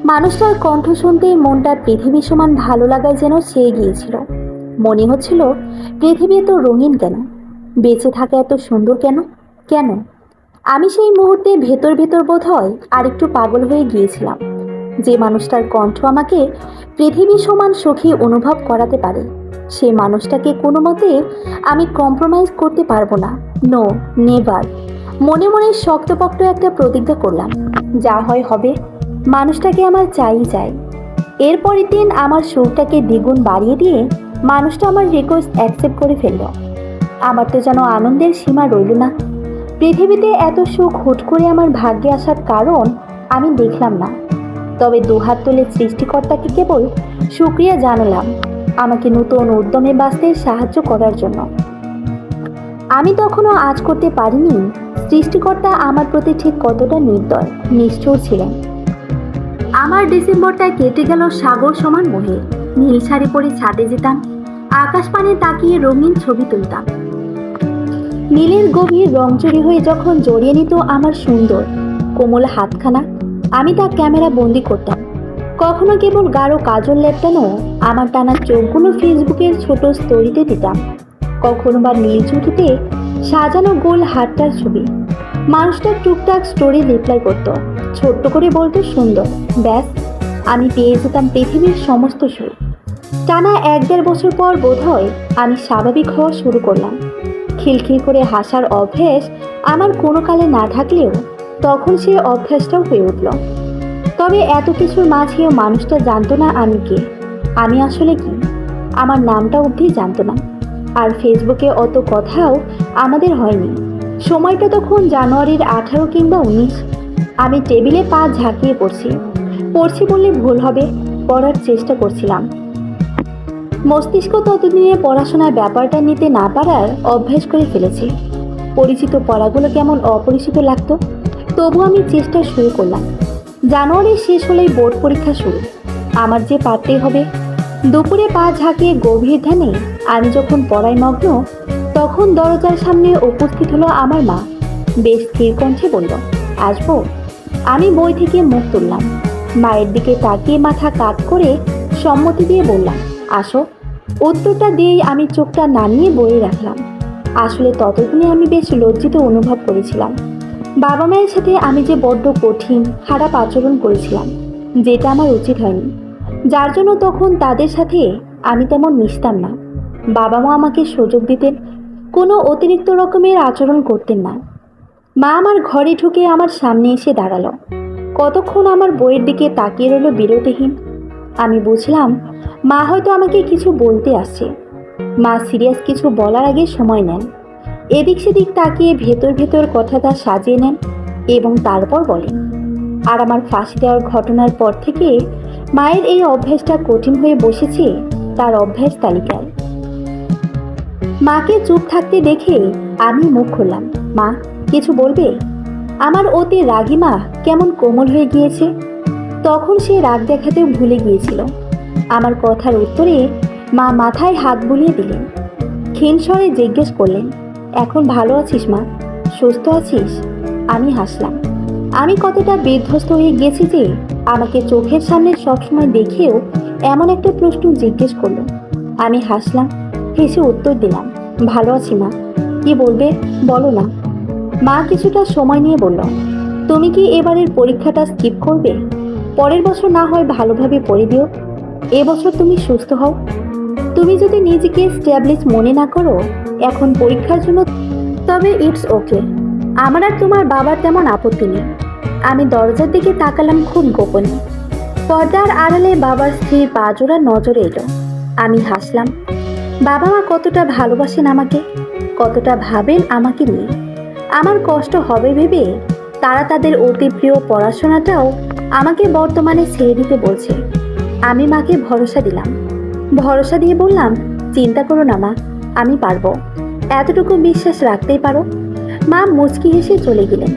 মানুষটার কণ্ঠ শুনতে মনটা পৃথিবী সমান ভালো লাগায় যেন ছেয়ে গিয়েছিল। মনে হচ্ছিল পৃথিবী এত রঙিন কেন, বেঁচে থাকা এত সুন্দর কেন কেন আমি সেই মুহূর্তে ভেতর ভেতর বোধ হয় আরেকটু পাগল হয়ে গিয়েছিলাম। যে মানুষটার কণ্ঠ আমাকে পৃথিবী সমান সুখী অনুভব করাতে পারে, সেই মানুষটাকে কোনো মতে আমি কম্প্রোমাইজ করতে পারবো না। No, never. মনে মনে শক্তপোক্ত একটা প্রতিজ্ঞা করলাম, যা হয় হবে, মানুষটাকে আমার চাই চাই। এরপরের দিন আমার সুখটাকে দ্বিগুণ বাড়িয়ে দিয়ে মানুষটা আমার রিকোয়েস্ট অ্যাকসেপ্ট করে ফেলল। আমার তো যেন আনন্দের সীমা রইল না। পৃথিবীতে এত সুখ হুট করে আমার ভাগ্যে আসার কারণ আমি দেখলাম না। তবে দুহাত তুলে সৃষ্টিকর্তাকে কেবল শুকরিয়া জানালাম আমাকে নতুন উদ্যমে বাঁচতে সাহায্য করার জন্য। আমি তখনও আজ করতে পারিনি সৃষ্টিকর্তা আমার প্রতি ঠিক কতটা নির্দয় নিষ্ঠুর ছিলেন। আমার ডিসেম্বরটা কেটে গেল সাগর সমান মোহে। নীল শাড়ি পরে ছাদে যেতাম, আকাশ পানে তাকিয়ে রঙিন ছবি তুলতাম। নীলের গভীর রংচুরি হয়ে যখন জড়িয়ে নিত আমার সুন্দর কোমল হাতখানা, আমি তা ক্যামেরা বন্দি করতাম। কখনো কেবল গাঢ় কাজল লেপটানো আমার টানা চোখগুলো ফেসবুকের ছোট স্টোরিতে দিতাম। কখনো বা নীল চুটিতে সাজানো গোল হাতটার ছবি। মানুষটা টুকটাক স্টোরি রিপ্লাই করতো, ছোট্ট করে বলতো সুন্দর। ব্যাস, আমি পেয়ে যেতাম পৃথিবীর সমস্ত সুখ। টানা 1-1.5 বছর পর বোধহয় আমি স্বাভাবিক হওয়া শুরু করলাম। খিলখিল করে হাসার অভ্যেস আমার কোনো কালে না থাকলেও তখন সে অভ্যাসটাও হয়ে উঠল। তবে এত কিছুর মাঝেও মানুষটা জানতো না আমি কে, আমি আসলে কি। আমার নামটা অবধি জানতো না। আর ফেসবুকে অত কথাও আমাদের হয়নি। সময়টা তখন জানুয়ারির 18 কিংবা 19। আমি টেবিলে পা ঝাঁকিয়ে পড়ছি বললে ভুল হবে, পড়ার চেষ্টা করছিলাম। মস্তিষ্ক ততদিনে পড়াশোনার ব্যাপারটা নিতে না পারার অভ্যাস করে ফেলেছে। পরিচিত পড়াগুলো কেমন অপরিচিত লাগতো, তবু আমি চেষ্টা শুরু করলাম। জানুয়ারি শেষ হলেই বোর্ড পরীক্ষা শুরু। আমার যে পারতেই হবে। দুপুরে পা ঝাঁকিয়ে গভীর ধ্যানে আমি যখন পড়ায় মগ্ন, তখন দরজার সামনে উপস্থিত হলো আমার মা। বেশ স্থির কণ্ঠে বলল, আসবো? আমি বই থেকে মুখ তুললাম। মায়ের দিকে তাকিয়ে মাথা কাত করে সম্মতি দিয়ে বললাম, আসো। উত্তরটা দিয়েই আমি চোখটা নামিয়ে বইয়ে রাখলাম। আসলে ততদিনে আমি বেশ লজ্জিত অনুভব করেছিলাম। বাবা মায়ের সাথে আমি যে বড্ড কঠিন খারাপ আচরণ করেছিলাম, যেটা আমার উচিত হয়নি, যার জন্য তখন তাদের সাথে আমি তেমন মিশতাম না। বাবা মা আমাকে সুযোগ দিতেন, কোনো অতিরিক্ত রকমের আচরণ করতেন না। মা আমার ঘরে ঢুকে আমার সামনে এসে দাঁড়ালো। কতক্ষণ আমার বইয়ের দিকে তাকিয়ে রইল বিরতিহীন। আমি বুঝলাম মা হয়তো আমাকে কিছু বলতে আসছে। মা সিরিয়াস কিছু বলার আগে সময় নেন, এদিক সেদিক তাকিয়ে ভেতর ভেতর কথাটা সাজিয়ে নেন এবং তারপর বলেন। আর আমার ফাঁসি দেওয়ার ঘটনার পর থেকে মায়ের এই অভ্যাসটা কঠিন হয়ে বসেছে তার অভ্যাস তালিকায়। মাকে চুপ থাকতে দেখে আমি মুখ খুললাম, মা কিছু বলবে? আমার অতি রাগী মা কেমন কোমল হয়ে গিয়েছে। তখন সে রাগ দেখাতেও ভুলে গিয়েছিল। আমার কথার উত্তরে মা মাথায় হাত বুলিয়ে দিলেন। ক্ষীণ স্বরে জিজ্ঞেস করলেন, এখন ভালো আছিস মা? সুস্থ আছিস? আমি হাসলাম। আমি কতটা বিধ্বস্ত হয়ে গেছি যে আমাকে চোখের সামনে সবসময় দেখেও এমন একটা প্রশ্ন জিজ্ঞেস করলো। আমি হাসলাম, হেসে উত্তর দিলাম, ভালো আছি মা। কি বলবে বলো না। মা কিছুটা সময় নিয়ে বলল, তুমি কি এবারের পরীক্ষাটা স্কিপ করবে? পরের বছর না হয় ভালোভাবে পড়ে দিও। এবছর তুমি সুস্থ হও। তুমি যদি নিজেকে স্ট্যাবলিশ মনে না করো এখন পরীক্ষার জন্য, তবে ইটস ওকে। আমার আর তোমার বাবার তেমন আপত্তি নেই। আমি দরজার দিকে তাকালাম খুব গোপনে। পর্দার আড়ালে বাবার স্থির পা জোড়া নজরে এলো। আমি হাসলাম। বাবা মা কতটা ভালোবাসেন আমাকে, কতটা ভাবেন আমাকে নিয়ে। আমার কষ্ট হবে ভেবে তারা তাদের অতি প্রিয় পড়াশোনাটাও আমাকে বর্তমানে ছেড়ে দিতে বলছে। আমি মাকে ভরসা দিলাম। ভরসা দিয়ে বললাম, চিন্তা করো না মা, আমি পারবো। এতটুকু বিশ্বাস রাখতেই পারো। মা মুচকি হেসে চলে গেলেন।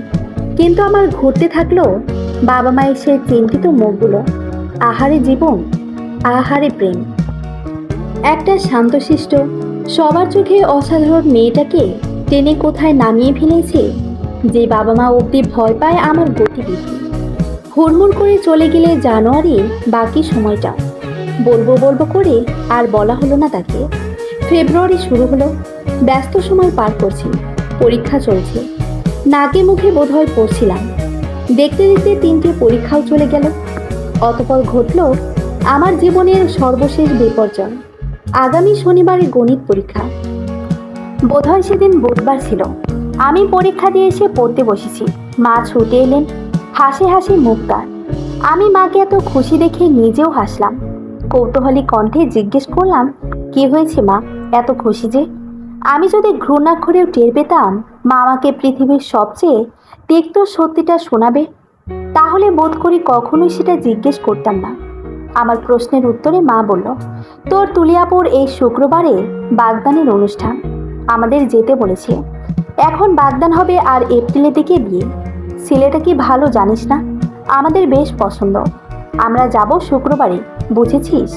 কিন্তু আমার ঘুরতে থাকলো বাবা মায়ের সেই চিন্তিত মুখগুলো। আহারে জীবন, আহারে প্রেম। একটা শান্তশিষ্ট সবার চোখে অসাধারণ মেয়েটাকে টেনে কোথায় নামিয়ে ফেলেছে, যে বাবা মা অবধি ভয় পায় আমার গতিবিধি। হুড়মুড় করে চলে গেলে জানুয়ারির বাকি সময়টা বলবো করে আর বলা হলো না তাকে। ফেব্রুয়ারি শুরু হলো। ব্যস্ত সময় পার করছি। পরীক্ষা চলছে। নাকে মুখে বোধহয় পড়ছিলাম। দেখতে দেখতে 3টে পরীক্ষাও চলে গেল। অতঃপর ঘটল আমার জীবনের সর্বশেষ বিপর্যয়। আগামী শনিবারে গণিত পরীক্ষা। বোধহয় সেদিন বুধবার ছিল। আমি পরীক্ষা দিয়ে এসে পড়তে বসেছি। মা ছুটে এলেন, হাসি হাসি মুখ তার। আমি মাকে এত খুশি দেখে নিজেও হাসলাম। কৌতূহলী কণ্ঠে জিজ্ঞেস করলাম, কি হয়েছে মা, এত খুশি যে? আমি যদি ঘৃণাক্ষরেও টের পেতাম মা আমাকে পৃথিবীর সবচেয়ে তিক্ত সত্যিটা শোনাবে, তাহলে বোধ করি কখনোই সেটা জিজ্ঞেস করতাম না। আমার প্রশ্নের উত্তরে মা বলল, তোর তুলিয়াপুর এই শুক্রবারে বাগদানের অনুষ্ঠান, আমাদের যেতে বলেছে। এখন বাগদান হবে আর এপ্রিলের দিকে বিয়ে। ছেলেটা কি ভালো জানিস না, আমাদের বেশ পছন্দ। আমরা যাব শুক্রবারে, বুঝেছিস?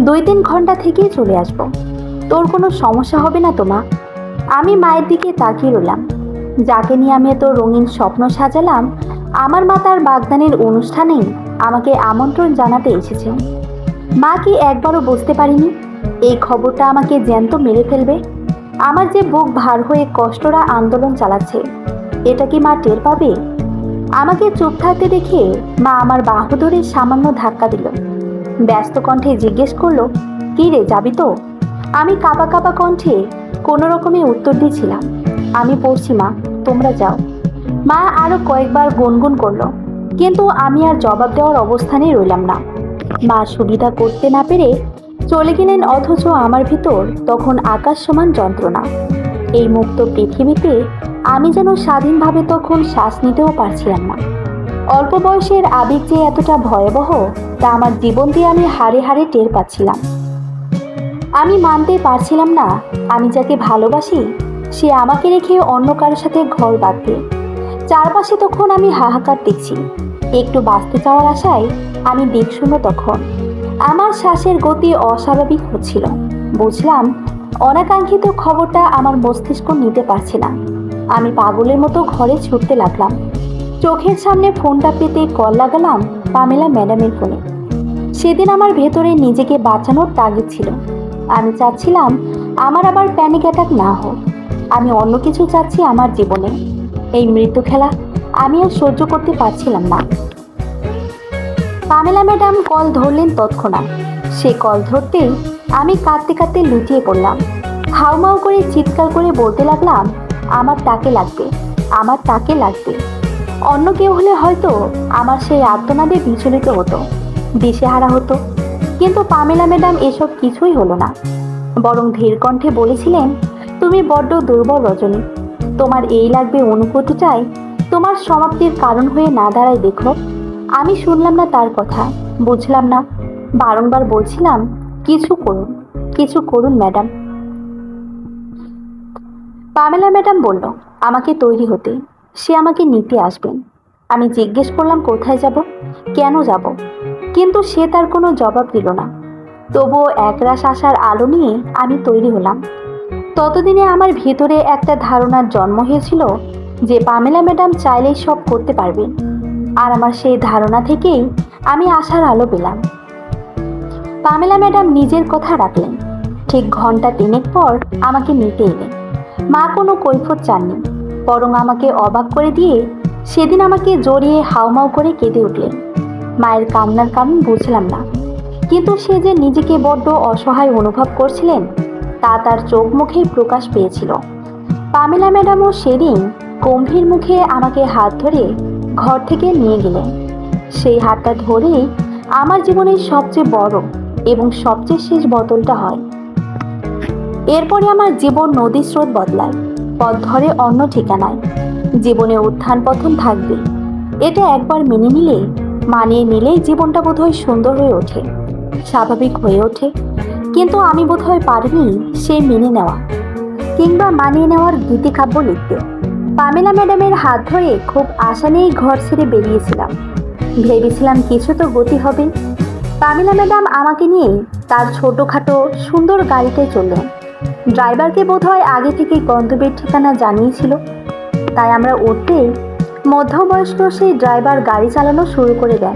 2-3 ঘন্টা থেকেই চলে আসব। তোর কোনো সমস্যা হবে না তো মা? আমি মায়ের দিকে তাকিয়ে রইলাম। যাকে নিয়ে আমি এত রঙিন স্বপ্ন সাজালাম, আমার মা তার বাগদানের অনুষ্ঠানেই আমাকে আমন্ত্রণ জানাতে এসেছেন। মা কি একবারও বুঝতে পারিনি এই খবরটা আমাকে জ্যান্ত মেরে ফেলবে? আমার যে বুক ভার হয়ে কষ্টরা আন্দোলন চালাচ্ছে, এটা কি মা টের পাবে? আমাকে চুপ থাকতে দেখে মা আমার বাহু ধরে সামান্য ধাক্কা দিল। ব্যস্ত কণ্ঠে জিজ্ঞেস করলো, কি রে, যাবি তো? আমি কাঁপা কাঁপা কণ্ঠে কোনো রকমে উত্তর দিয়েছিলাম, আমি পড়ছি মা, তোমরা যাও। মা আরো কয়েকবার গুনগুন করলো, কিন্তু আমি আর জবাব দেওয়ার অবস্থানে রইলাম না। মা সুবিধা করতে না পেরে চলে গেলেন, অথচ আমার ভিতর তখন আকাশ সমান যন্ত্রণা। এই মুক্ত পৃথিবীতে আমি যেন স্বাধীনভাবে তখন শ্বাস নিতেও পারছিলাম না। অল্প বয়সের আবেগ যে এতটা ভয়াবহ, তা আমার জীবন দিয়ে আমি হাড়ে হাড়ে টের পাচ্ছিলাম। আমি মানতে পারছিলাম না আমি যাকে ভালোবাসি সে আমাকে রেখে অন্য কারোর সাথে ঘর বাঁধবে। চারপাশে তখন আমি হাহাকার দেখছি। একটু বাঁচতে চাওয়ার আশায় আমি দিকশূন্য তখন। আমার শ্বাসের গতি অস্বাভাবিক হচ্ছিল। বুঝলাম অনাকাঙ্ক্ষিত খবরটা আমার মস্তিষ্ক নিতে পারছে না। আমি পাগলের মতো ঘরে ছুটতে লাগলাম। চোখের সামনে ফোনটা পেতে কল লাগালাম পামেলা ম্যাডামের ফোনে। সেদিন আমার ভেতরে নিজেকে বাঁচানোর তাগিদ ছিল। আমি চাচ্ছিলাম আমার আবার প্যানিক অ্যাটাক না হোক। আমি অন্য কিছু চাচ্ছি আমার জীবনে। এই মৃত্যু খেলা আমি আর সহ্য করতে পারছিলাম না। পামেলা ম্যাডাম কল ধরলেন তৎক্ষণাৎ। সে কল ধরতেই আমি কাঁদতে কাঁদতে লুটিয়ে পড়লাম। হাউমাউ করে চিৎকার করে বলতে লাগলাম, আমার তাকে লাগবে, আমার তাকে লাগবে। অন্য কেউ হলে হয়তো আমার সেই আর্তনাদে বিচলিত হতো, দিশেহারা হতো। কিন্তু পামেলা ম্যাডাম এসব কিছুই হলো না। বরং ধীর কণ্ঠে বলেছিলেন, তুমি বড্ড দুর্বল রজনী। তোমার এই লাগবে অনুভূতিটাই তোমার সমাপ্তির কারণ হয়ে না দাঁড়ায়। দেখো, আমি শুনলাম না তার কথা, বুঝলাম না। বারংবার বলছিলাম, কিছু করুন, কিছু করুন ম্যাডাম। পামেলা ম্যাডাম বলল আমাকে তৈরি হতে, সে আমাকে নিতে আসবেন। আমি জিজ্ঞেস করলাম কোথায় যাব, কেন যাব, কিন্তু সে তার কোনো জবাব দিল না। তবুও একরাশ আশার আলো নিয়ে আমি তৈরি হলাম। ততদিনে আমার ভিতরে একটা ধারণার জন্ম হয়েছিল যে পামেলা ম্যাডাম চাইলেই সব করতে পারবেন। আর আমার সেই ধারণা থেকেই আমি আশার আলো পেলাম। পামেলা ম্যাডাম নিজের কথা রাখলেন। ঠিক ঘন্টা 3 পর আমাকে নিতে এলেন। মা কোনো কৈফিয়ত চাননি, বরং আমাকে অবাক করে দিয়ে সেদিন আমাকে জড়িয়ে হাউমাউ করে কেঁদে উঠলেন। মায়ের কান্নার কারণ বুঝলাম না, কিন্তু সে যে নিজেকে বড্ড অসহায় অনুভব করছিলেন তা তার চোখ মুখেই প্রকাশ পেয়েছিল। পামেলা ম্যাডামও সেদিন গম্ভীর মুখে আমাকে হাত ধরে ঘর থেকে নিয়ে গেলেন। সেই হাতটা ধরেই আমার জীবনের সবচেয়ে বড় এবং সবচেয়ে শেষ বদলটা হয়। এরপরে আমার জীবন নদীর স্রোত বদলায়, পথ ধরে অন্য ঠিকানায়। জীবনে উত্থান পতন থাকবে, এটা একবার মেনে নিলে, মানিয়ে নিলেই জীবনটা বোধহয় সুন্দর হয়ে ওঠে, স্বাভাবিক হয়ে ওঠে। কিন্তু আমি বোধহয় পারিনি সে মেনে নেওয়া কিংবা মানিয়ে নেওয়ার গীতিকাব্য লিখতে। পামেলা ম্যাডামের হাত ধরে খুব আশা নিয়েই ঘর ছেড়ে বেরিয়েছিলাম। ভেবেছিলাম কিছু তো গতি হবে। পামেলা ম্যাডাম আমাকে নিয়ে তার ছোটোখাটো সুন্দর গাড়িতে চললেন। ড্রাইভারকে বোধহয় আগে থেকেই গন্তব্যের ঠিকানা জানিয়েছিল, তাই আমরা উঠতেই মধ্যবয়স্ক সেই ড্রাইভার গাড়ি চালানো শুরু করে দেন।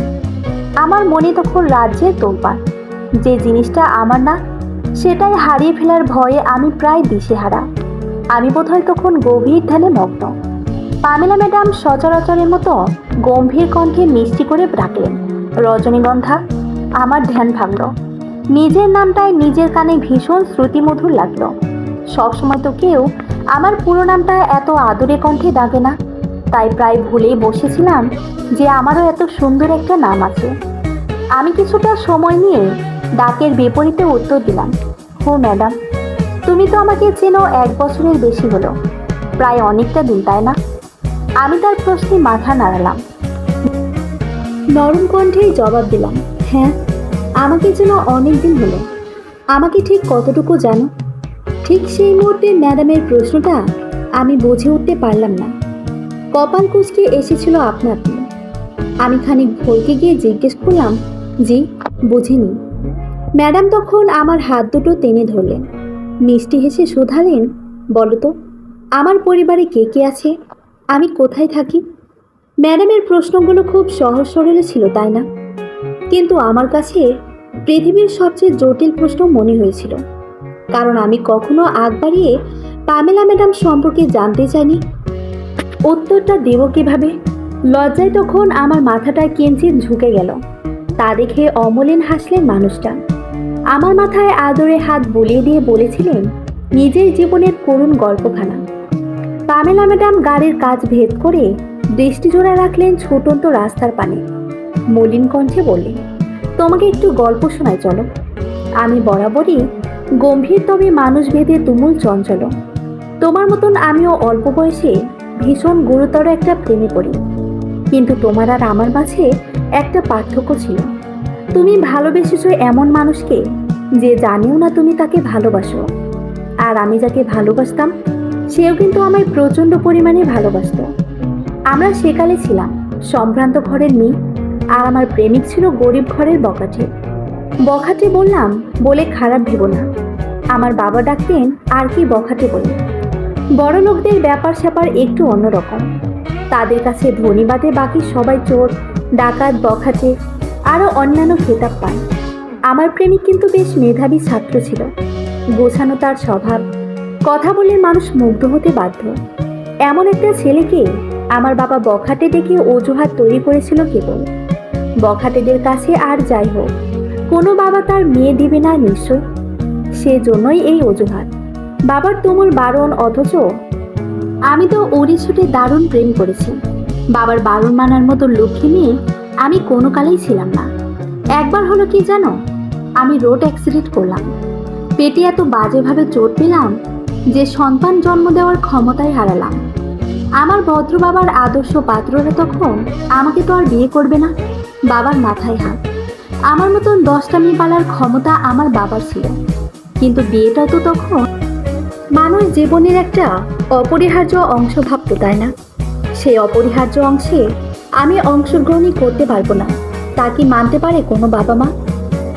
আমার মনে তখন রাজ্যের তোলপাড়। যে জিনিসটা আমার না, সেটাই হারিয়ে ফেলার ভয়ে আমি প্রায় দিশেহারা। আমি বোধহয় তখন গভীর ধ্যানে মগ্ন। পামেলা ম্যাডাম সচরাচরের মতো গম্ভীর কণ্ঠে মিষ্টি করে ডাকলেন, রজনীগন্ধা। আমার ধ্যান ভাঙল। নিজের নামটাই নিজের কানে ভীষণ শ্রুতিমধুর লাগলো। সবসময় তো কেউ আমার পুরো নামটা এত আদরে কণ্ঠে ডাকে না, তাই প্রায় ভুলেই বসেছিলাম যে আমারও এত সুন্দর একটা নাম আছে। আমি কিছুটা সময় নিয়ে ডাকের বিপরীতে উত্তর দিলাম, ও ম্যাডাম, তুমি তো আমাকে চেনো 1 বছরের বেশি হলো, প্রায় অনেকটা দিন, তাই না? আমি তার প্রশ্নে মাথা নাড়ালাম, নরম কণ্ঠেই জবাব দিলাম, হ্যাঁ, আমাকে যেন অনেক দিন হলো। আমাকে ঠিক কতটুকু জানো? ঠিক সেই মুহূর্তে ম্যাডামের প্রশ্নটা আমি বুঝে উঠতে পারলাম না। কপাল কুঁচকে এসেছিল আপনা আপনি। আমি খানিক ভরকে গিয়ে জিজ্ঞেস করলাম, জি, বুঝিনি। ম্যাডাম তখন আমার হাত দুটো টেনে ধরলেন, মিষ্টি হেসে শুধালেন, বলো তো, আমার পরিবারে কে কে আছে, আমি কোথায় থাকি? ম্যাডামের প্রশ্নগুলো খুব সহজ সরল ছিল, তাই না? কিন্তু আমার কাছে পৃথিবীর সবচেয়ে জটিল প্রশ্ন মনে হয়েছিল, কারণ আমি কখনো আগ বাড়িয়ে পামেলা ম্যাডাম সম্পর্কে জানতে চাইনি। উত্তরটা দেব কিভাবে? লজ্জায় তখন আমার মাথাটা কিঞ্চিত ঝুঁকে গেল। তা দেখে অমলিন হাসলেন মানুষটা। আমার মাথায় আদরে হাত বুলিয়ে দিয়ে বলেছিলেন নিজের জীবনের করুণ গল্পখানা। পামেলা ম্যাডাম গাড়ির কাজ ভেদ করে দৃষ্টিজোড়া রাখলেন ছুটন্ত রাস্তার পানে। মলিন কণ্ঠে বললেন, তোমাকে একটু গল্প শোনাই, চলো। আমি বরাবরই গম্ভীর, তবে মানুষ ভেদে তুমুল চঞ্চল। তোমার মতন আমিও অল্প বয়সে ভীষণ গুরুতর একটা প্রেমে পড়ি। কিন্তু তোমার আর আমার মাঝে একটা পার্থক্য ছিল। তুমি ভালোবেসেছো এমন মানুষকে যে জানেও না তুমি তাকে ভালোবাসো, আর আমি যাকে ভালোবাসতাম সেও কিন্তু আমায় প্রচণ্ড পরিমাণে ভালোবাসতো। আমরা সেকালে ছিলাম সম্ভ্রান্ত ঘরের মেয়ে, আর আমার প্রেমিক ছিল গরিব ঘরের বখাটে। বখাটে বললাম বলে খারাপ ভেবো না, আমার বাবা ডাকতেন আর কি বখাটে বলে। বড় লোকদের ব্যাপার স্যাপার একটু অন্যরকম। তাদের কাছে ধনী বাদে বাকি সবাই চোর, ডাকাত, বখাটে আরও অন্যান্য খেতাব পান। আমার প্রেমিক কিন্তু বেশ মেধাবী ছাত্র ছিল, গোছানো তার স্বভাব, কথা বললে মানুষ মুগ্ধ হতে বাধ্য। এমন একটা ছেলেকে আমার বাবা বখাটে ডেকে অজুহাত তৈরি করেছিল কেবল। বখাটেদের কাছে আর যাই হোক, কোনো বাবা তার মেয়ে দিবে না নিশ্চয়, সেজন্যই এই অজুহাত। বাবার তুমুল বারণ, অথচ আমি তো উড়ি ছুটে দারুণ প্রেম করেছি। বাবার বারণ মানার মতো লক্ষ্মী মেয়ে আমি কোনো কালেই ছিলাম না। একবার হলো কি জানো, আমি রোড অ্যাক্সিডেন্ট করলাম। পেটে এত বাজেভাবে চোট পেলাম যে সন্তান জন্ম দেওয়ার ক্ষমতাই হারালাম। আমার ভদ্র বাবার আদর্শ পাত্ররা তখন আমাকে তো আর বিয়ে করবে না। বাবার মাথায় হাত। আমার মতন 10টা মেয়ে পালার ক্ষমতা আমার বাবার ছিল, কিন্তু বিয়েটাও তো তখন মানুষ জীবনের একটা অপরিহার্য অংশ ভাবতো, তাই না? সেই অপরিহার্য অংশে আমি অংশগ্রহণই করতে পারবো না, তা কি মানতে পারে কোনো বাবা মা?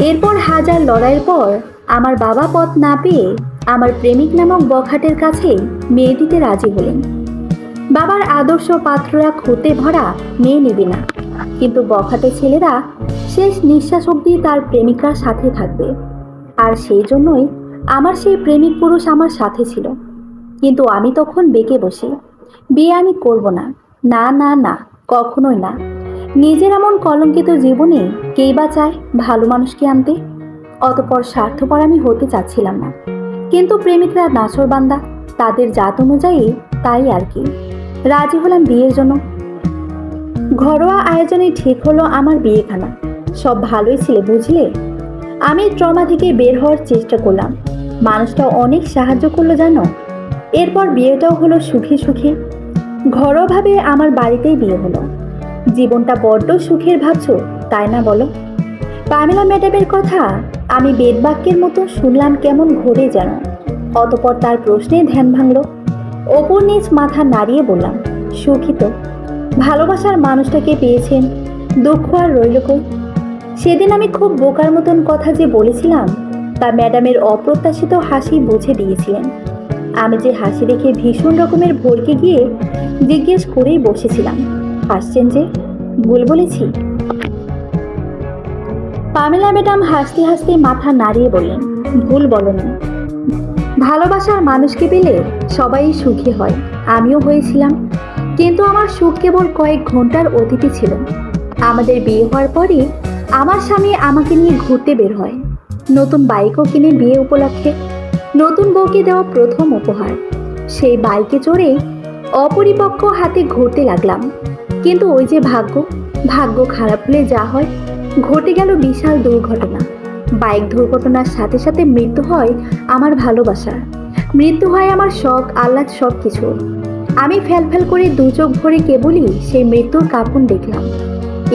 এরপর হাজার লড়াইয়ের পর আমার বাবা পথ না পেয়ে আমার প্রেমিক নামক বখাটের কাছে মেয়ে দিতে রাজি হলেন। বাবার আদর্শ পাত্ররা খুঁতে ভরা মেয়ে নেবে না, কিন্তু বখাটে ছেলেরা শেষ নিঃশ্বাস অবধি তার প্রেমিকার সাথে থাকবে। আর সেই জন্যই আমার সেই প্রেমিক পুরুষ আমার সাথে ছিল। কিন্তু আমি তখন বেঁকে বসি, বিয়ে আমি করব না, না না না, কখনোই না। নিজের এমন কলঙ্কিত জীবনে কেই বা চায় ভালো মানুষকে আনতে? অতপর স্বার্থপর আমি হতে চাচ্ছিলাম না, কিন্তু প্রেমিকরা নাছোড়বান্দা, তাদের জাত অনুযায়ী তাই আর কি। রাজি হলাম বিয়ের জন্য। ঘরোয়া আয়োজনে ঠিক হলো আমার বিয়েখানা। সব ভালোই ছিল বুঝলে। আমি ট্রমা থেকে বের হওয়ার চেষ্টা করলাম। মানুষটা অনেক সাহায্য করলো জানো। এরপর বিয়েটাও হলো সুখে সুখে। ঘরোয়াভাবে আমার বাড়িতেই বিয়ে হলো। জীবনটা বড্ড সুখের ভাবছো, তাই না বলো? পামেলা ম্যাডামের কথা আমি বেদবাক্যের মতো শুনলাম কেমন ঘোরে যেন। অতপর তার প্রশ্নে ধ্যান ভাঙল। ওপর নিচ মাথা নাড়িয়ে বললাম, সুখী তো। ভালোবাসার মানুষটাকে পেয়েছেন, দুঃখ আর রইল কই? সেদিন আমি খুব বোকার মতন কথা যে বলেছিলাম তা ম্যাডামের অপ্রত্যাশিত হাসি বুঝে দিয়েছিলেন। আমি যে হাসি দেখে ভীষণ রকমের ভরকে গিয়ে জিজ্ঞেস করেই বসেছিলাম, হাসছেন যে, ভুল বলেছি? পামেলা ম্যাডাম হাসতে হাসতে মাথা নাড়িয়ে বললেন, ভুল বলনি। ভালোবাসার মানুষকে পেলে সবাই সুখী হয়, আমিও হয়েছিলাম। কিন্তু আমার সুখ কেবল কয়েক ঘন্টার অতিথি ছিল। আমাদের বিয়ে হওয়ার পরই আমার স্বামী আমাকে নিয়ে ঘুরতে বের হয়। নতুন বাইকও কিনে বিয়ে উপলক্ষে। নতুন বউকে দেওয়া প্রথম উপহার। সেই বাইকে চড়ে অপরিপক্ক হাতে ঘুরতে লাগলাম। কিন্তু ওই যে ভাগ্য খারাপ হলে যা হয়, ঘটে গেল বিশাল দুর্ঘটনা। বাইক দুর্ঘটনার সাথে সাথে মৃত্যু হয় আমার ভালোবাসার, মৃত্যু হয় আমার শখ আহ্লাদ সব কিছু। আমি ফ্যাল করে দু চোখ ভরে কেবলই সেই মৃত্যুর কাপন দেখলাম।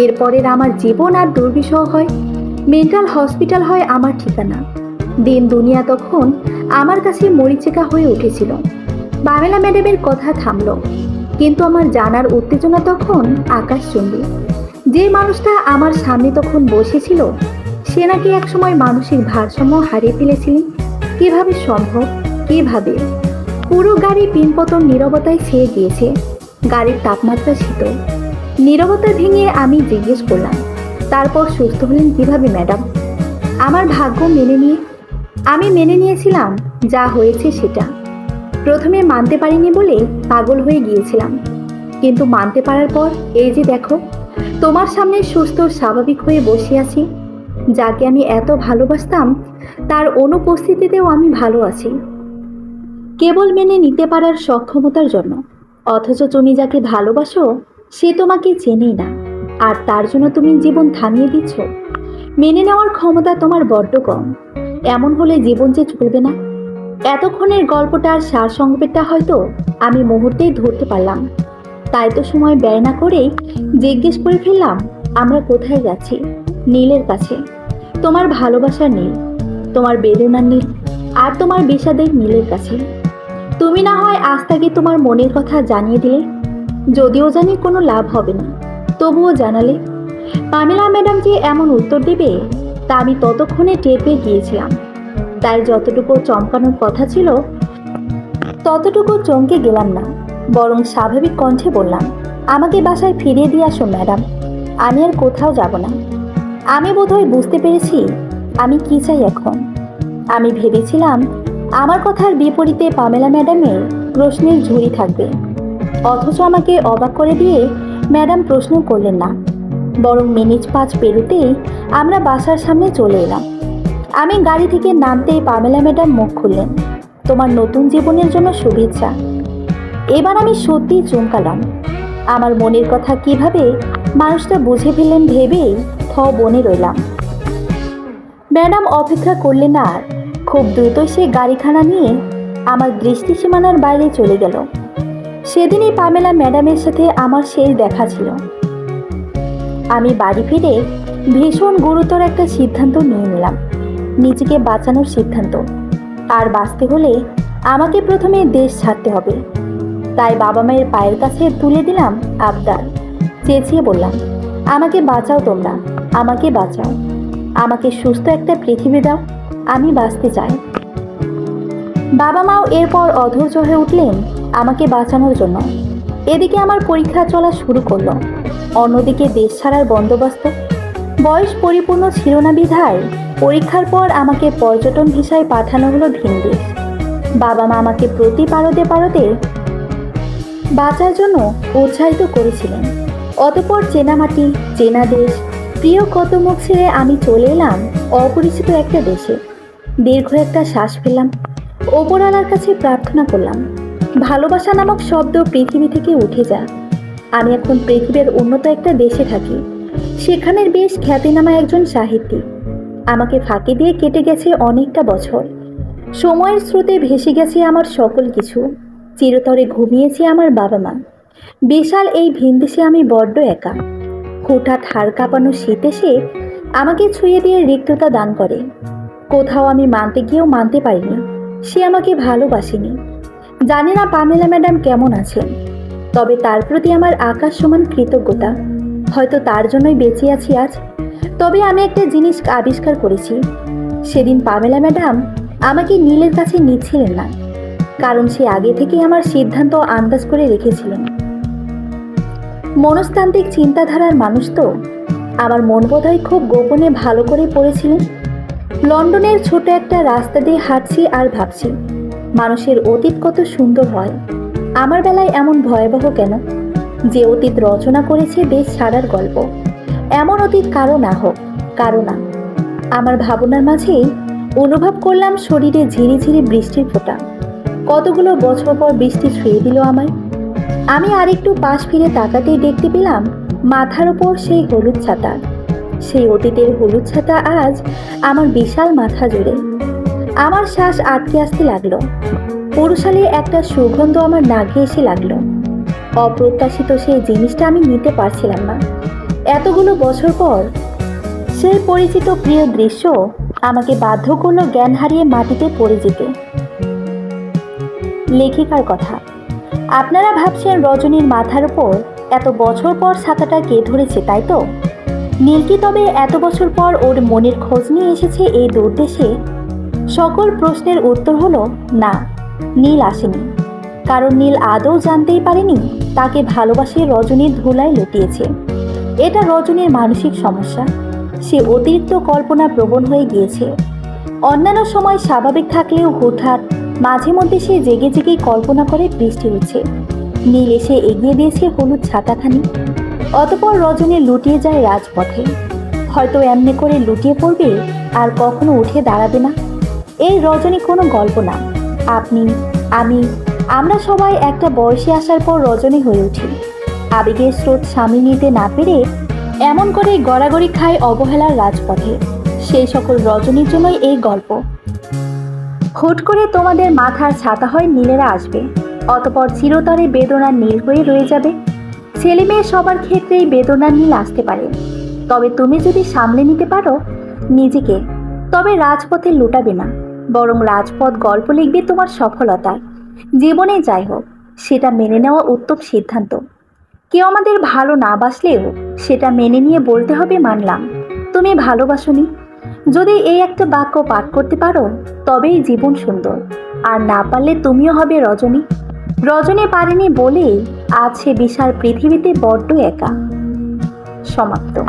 এরপরের আমার জীবন আর দুর্বিষহ হয়। মেন্টাল হসপিটাল হয় আমার ঠিকানা। দিন দুনিয়া তখন আমার কাছে মরিচিকা হয়ে উঠেছিল। পামেলা ম্যাডামের কথা থামলো, কিন্তু আমার জানার উত্তেজনা তখন আকাশচুম্বী। যে মানুষটা আমার সামনে তখন বসেছিল, সে নাকি একসময় মানসিক ভারসাম্য হারিয়ে ফেলেছিলেন। কিভাবে সম্ভব? কিভাবে? পুরো গাড়ি পিনপতন নীরবতায় ছেয়ে গিয়েছে। গাড়ির তাপমাত্রা শীতল। নীরবতা ভেঙে আমি জিজ্ঞেস করলাম, তারপর সুস্থ হলেন কিভাবে ম্যাডাম? আমার ভাগ্য আমি মেনে নিয়েছিলাম যা হয়েছে সেটা। প্রথমে মানতে পারিনি বলে পাগল হয়ে গিয়েছিলাম, কিন্তু মানতে পারার পর এই যে দেখো, তোমার সামনে সুস্থ স্বাভাবিক হয়ে বসে আছি। যাকে আমি এত ভালোবাসতাম, তার অনুপস্থিতিতেও আমি ভালো আছি, কেবল মেনে নিতে পারার সক্ষমতার জন্য। অথচ তুমি যাকে ভালোবাসো, সে তোমাকে চেনেই না, আর তার জন্য তুমি জীবন থামিয়ে দিচ্ছ। মেনে নেওয়ার ক্ষমতা তোমার বড্ড কম। এমন হলে জীবন যে চলবে না। এতক্ষণের গল্পটার সারসংক্ষেপটা হয়তো আমি মুহূর্তেই ধরতে পারলাম। তাই তো সময় ব্যয় না করেই জিজ্ঞেস করে ফেললাম, আমরা কোথায় যাচ্ছি? নীলের কাছে। তোমার ভালোবাসার নীল, তোমার বেদনার নীল, আর তোমার বিষাদের নীলের কাছে। তুমি না হয় আজ তাকে তোমার মনের কথা জানিয়ে দিলে, যদিও জানি কোনো লাভ হবে না, তবুও জানালে। পামেলা ম্যাডাম যে এমন উত্তর দেবে তা আমি ততক্ষণে টের পেয়ে গিয়েছিলাম। তাই যতটুকু চমকানোর কথা ছিল ততটুকু চমকে গেলাম না, বরং স্বাভাবিক কণ্ঠে বললাম, আমাকে বাসায় ফিরিয়ে দিয়ে আসো ম্যাডাম। আমি আর কোথাও যাব না। আমি বোধহয় বুঝতে পেরেছি আমি কি চাই এখন। আমি ভেবেছিলাম আমার কথার বিপরীতে পামেলা ম্যাডামের প্রশ্নের ঝুড়ি থাকবে, অথচ আমাকে অবাক করে দিয়ে ম্যাডাম প্রশ্ন করলেন না, বরং মিনিট 5 পেরোতেই আমরা বাসার সামনে চলে এলাম। আমি গাড়ি থেকে নামতেই পামেলা ম্যাডাম মুখ খুললেন, তোমার নতুন জীবনের জন্য শুভেচ্ছা। এবার আমি সত্যিই চমকালাম। আমার মনের কথা কিভাবে মানুষটা বুঝে ফেললেন ভেবেই বনে রইলাম। ম্যাডাম অপেক্ষা করলেন না আর। খুব দ্রুত সে গাড়িখানা নিয়ে আমার দৃষ্টি সীমানার বাইরে চলে গেল। সেদিনই পামেলা ম্যাডামের সাথে আমার শেষ দেখা ছিল। আমি বাড়ি ফিরে ভীষণ গুরুতর একটা সিদ্ধান্ত নিয়ে নিলাম, নিজেকে বাঁচানোর সিদ্ধান্ত। আর বাঁচতে হলে আমাকে প্রথমে দেশ ছাড়তে হবে। তাই বাবা মায়ের পায়ের কাছে তুলে দিলাম আবদার। চেঁচিয়ে বললাম, আমাকে বাঁচাও তোমরা, আমাকে বাঁচাও। আমাকে সুস্থ একটা পৃথিবী দাও, আমি বাঁচতে চাই। বাবা মাও এরপর অধৈর্য হয়ে উঠলেন আমাকে বাঁচানোর জন্য। এদিকে আমার পরীক্ষা চলা শুরু করলো, অন্যদিকে দেশ ছাড়ার বন্দোবস্ত। বয়স পরিপূর্ণ ছিল না বিধায় পরীক্ষার পর আমাকে পর্যটন ভিসায় পাঠানো হলো ভিন দেশ। বাবা মা আমাকে প্রতি পারদে বাঁচার জন্য উৎসাহিত করেছিলেন। অতঃপর চেনা মাটি, চেনা দেশ, প্রিয় কত মুখ ছেড়ে আমি চলে এলাম অপরিচিত একটা দেশে। দীর্ঘ একটা শ্বাস ফেললাম, ওপরওয়ালার কাছে প্রার্থনা করলাম, ভালোবাসা নামক শব্দ পৃথিবী থেকে উঠে যা। আমি এখন পৃথিবীর উন্নত একটা দেশে থাকি, সেখানের বেশ খ্যাতিনামা একজন সাহিত্যিক। আমাকে ফাঁকি দিয়ে কেটে গেছে অনেকটা বছর। সময়ের স্রোতে ভেসে গেছে আমার সকল কিছু। চিরতরে ঘুমিয়েছে আমার বাবা মা। বিশাল এই ভিনদেশে আমি বড্ড একা। হঠাৎ হাড় কাঁপানো শীত এসে আমাকে ছুঁয়ে দিয়ে রিক্ততা দান করে। কোথাও আমি মানতে গিয়েও মানতে পারিনি সে আমাকে ভালোবাসেনি। জানি না পামেলা ম্যাডাম কেমন আছেন, তবে তার প্রতি আমার আকাশ সমান কৃতজ্ঞতা। হয়তো তার জন্যই বেঁচে আছি আজ। তবে আমি একটা জিনিস আবিষ্কার করেছি, সেদিন পামেলা ম্যাডাম আমাকে নীলের কাছে নিচ্ছিলেন না, কারণ সে আগে থেকেই আমার সিদ্ধান্ত আন্দাজ করে রেখেছিলেন। মনস্তান্ত্রিক চিন্তাধারার মানুষ তো। আমার মন বোধহয় খুব গোপনে ভালো করে পড়েছিলেন। লন্ডনের ছোট একটা রাস্তা দিয়ে হাঁটছি আর ভাবছি মানুষের অতীত কত সুন্দর হয়। আমার বেলায় এমন ভয়াবহ কেন? যে অতীত রচনা করেছে দেশ ছাড়ার গল্প, এমন অতীত কারো না হোক, কারো না। আমার ভাবনার মাঝেই অনুভব করলাম শরীরে ঝিরিঝিরি বৃষ্টির ফোঁটা। কতগুলো বছর পর বৃষ্টি ছুঁয়ে দিল আমায়। আমি আরেকটু পাশ ফিরে তাকাতেই দেখতে পেলাম মাথার উপর সেই হলুদ ছাতা। সেই অতীতের হলুদ ছাতা আজ আমার বিশাল মাথা জুড়ে। আমার শ্বাস আটকে আসতে লাগলো। পুরুষালী একটা সুগন্ধ আমার নাকে এসে লাগলো। অপ্রত্যাশিত সেই জিনিসটা আমি নিতে পারছিলাম না। এতগুলো বছর পর সেই পরিচিত প্রিয় দৃশ্য আমাকে বাধ্য করলো জ্ঞান হারিয়ে মাটিতে পড়ে যেতে। লেখিকার কথা। আপনারা ভাবছেন রজনীর মাথার উপর এত বছর পর ছাতাটা কে ধরেছে, তাই তো? নীল কি তবে এত বছর পর ওর মনের খোঁজ নিয়ে এসেছে এই দূর দেশে? সকল প্রশ্নের উত্তর হলো না, নীল আসেনি। কারণ নীল আদৌ জানতেই পারেনি তাকে ভালোবাসে রজনীর ধুলায় লুটিয়েছে। এটা রজনীর মানসিক সমস্যা। সে অতিরিক্ত কল্পনা প্রবণ হয়ে গিয়েছে। অন্যান্য সময় স্বাভাবিক থাকলেও হুটহাট মাঝে মধ্যে সে জেগে জেগে কল্পনা করে বৃষ্টি হচ্ছে। নীল এসে এগিয়ে দিয়েছে হলুদ ছাতাখানি। অতপর রজনী লুটিয়ে যায় রাজপথে। হয়তো এমনি করে লুটিয়ে পড়বে আর কখনো উঠে দাঁড়াবে না। এই রজনী কোনো গল্প না। আপনি, আমি, আমরা সবাই একটা বয়সে আসার পর রজনী হয়ে উঠি। আবেগের স্রোত সামলে নিতে না পেরে এমন করে গড়াগড়ি খায় অবহেলার রাজপথে। সেই সকল রজনীর জন্যই এই গল্প। হুট করে তোমাদের মাথার ছাতা হয় নীলেরা আসবে, অতপর চিরতরে বেদনার নীল হয়ে রয়ে যাবে। ছেলে মেয়ে সবার ক্ষেত্রেই বেদনার নীল আসতে পারে। তবে তুমি যদি সামলে নিতে পারো নিজেকে, তবে রাজপথে লুটাবে না, বরং রাজপথ গল্প লিখবে তোমার সফলতার। জীবনে যাই হোক, সেটা মেনে নেওয়া উত্তম সিদ্ধান্ত। কেউ আমাদের ভালো না বাসলেও সেটা মেনে নিয়ে বলতে হবে, মানলাম তুমি ভালোবাসোনি। যদি এই একটা বাক্য পাঠ করতে পারো তবেই জীবন সুন্দর। আর না পারলে তুমিও হবে রজনী। রজনী পারেনি বলেই আজ সে বিশাল পৃথিবীতে বড্ড একা। সমাপ্ত।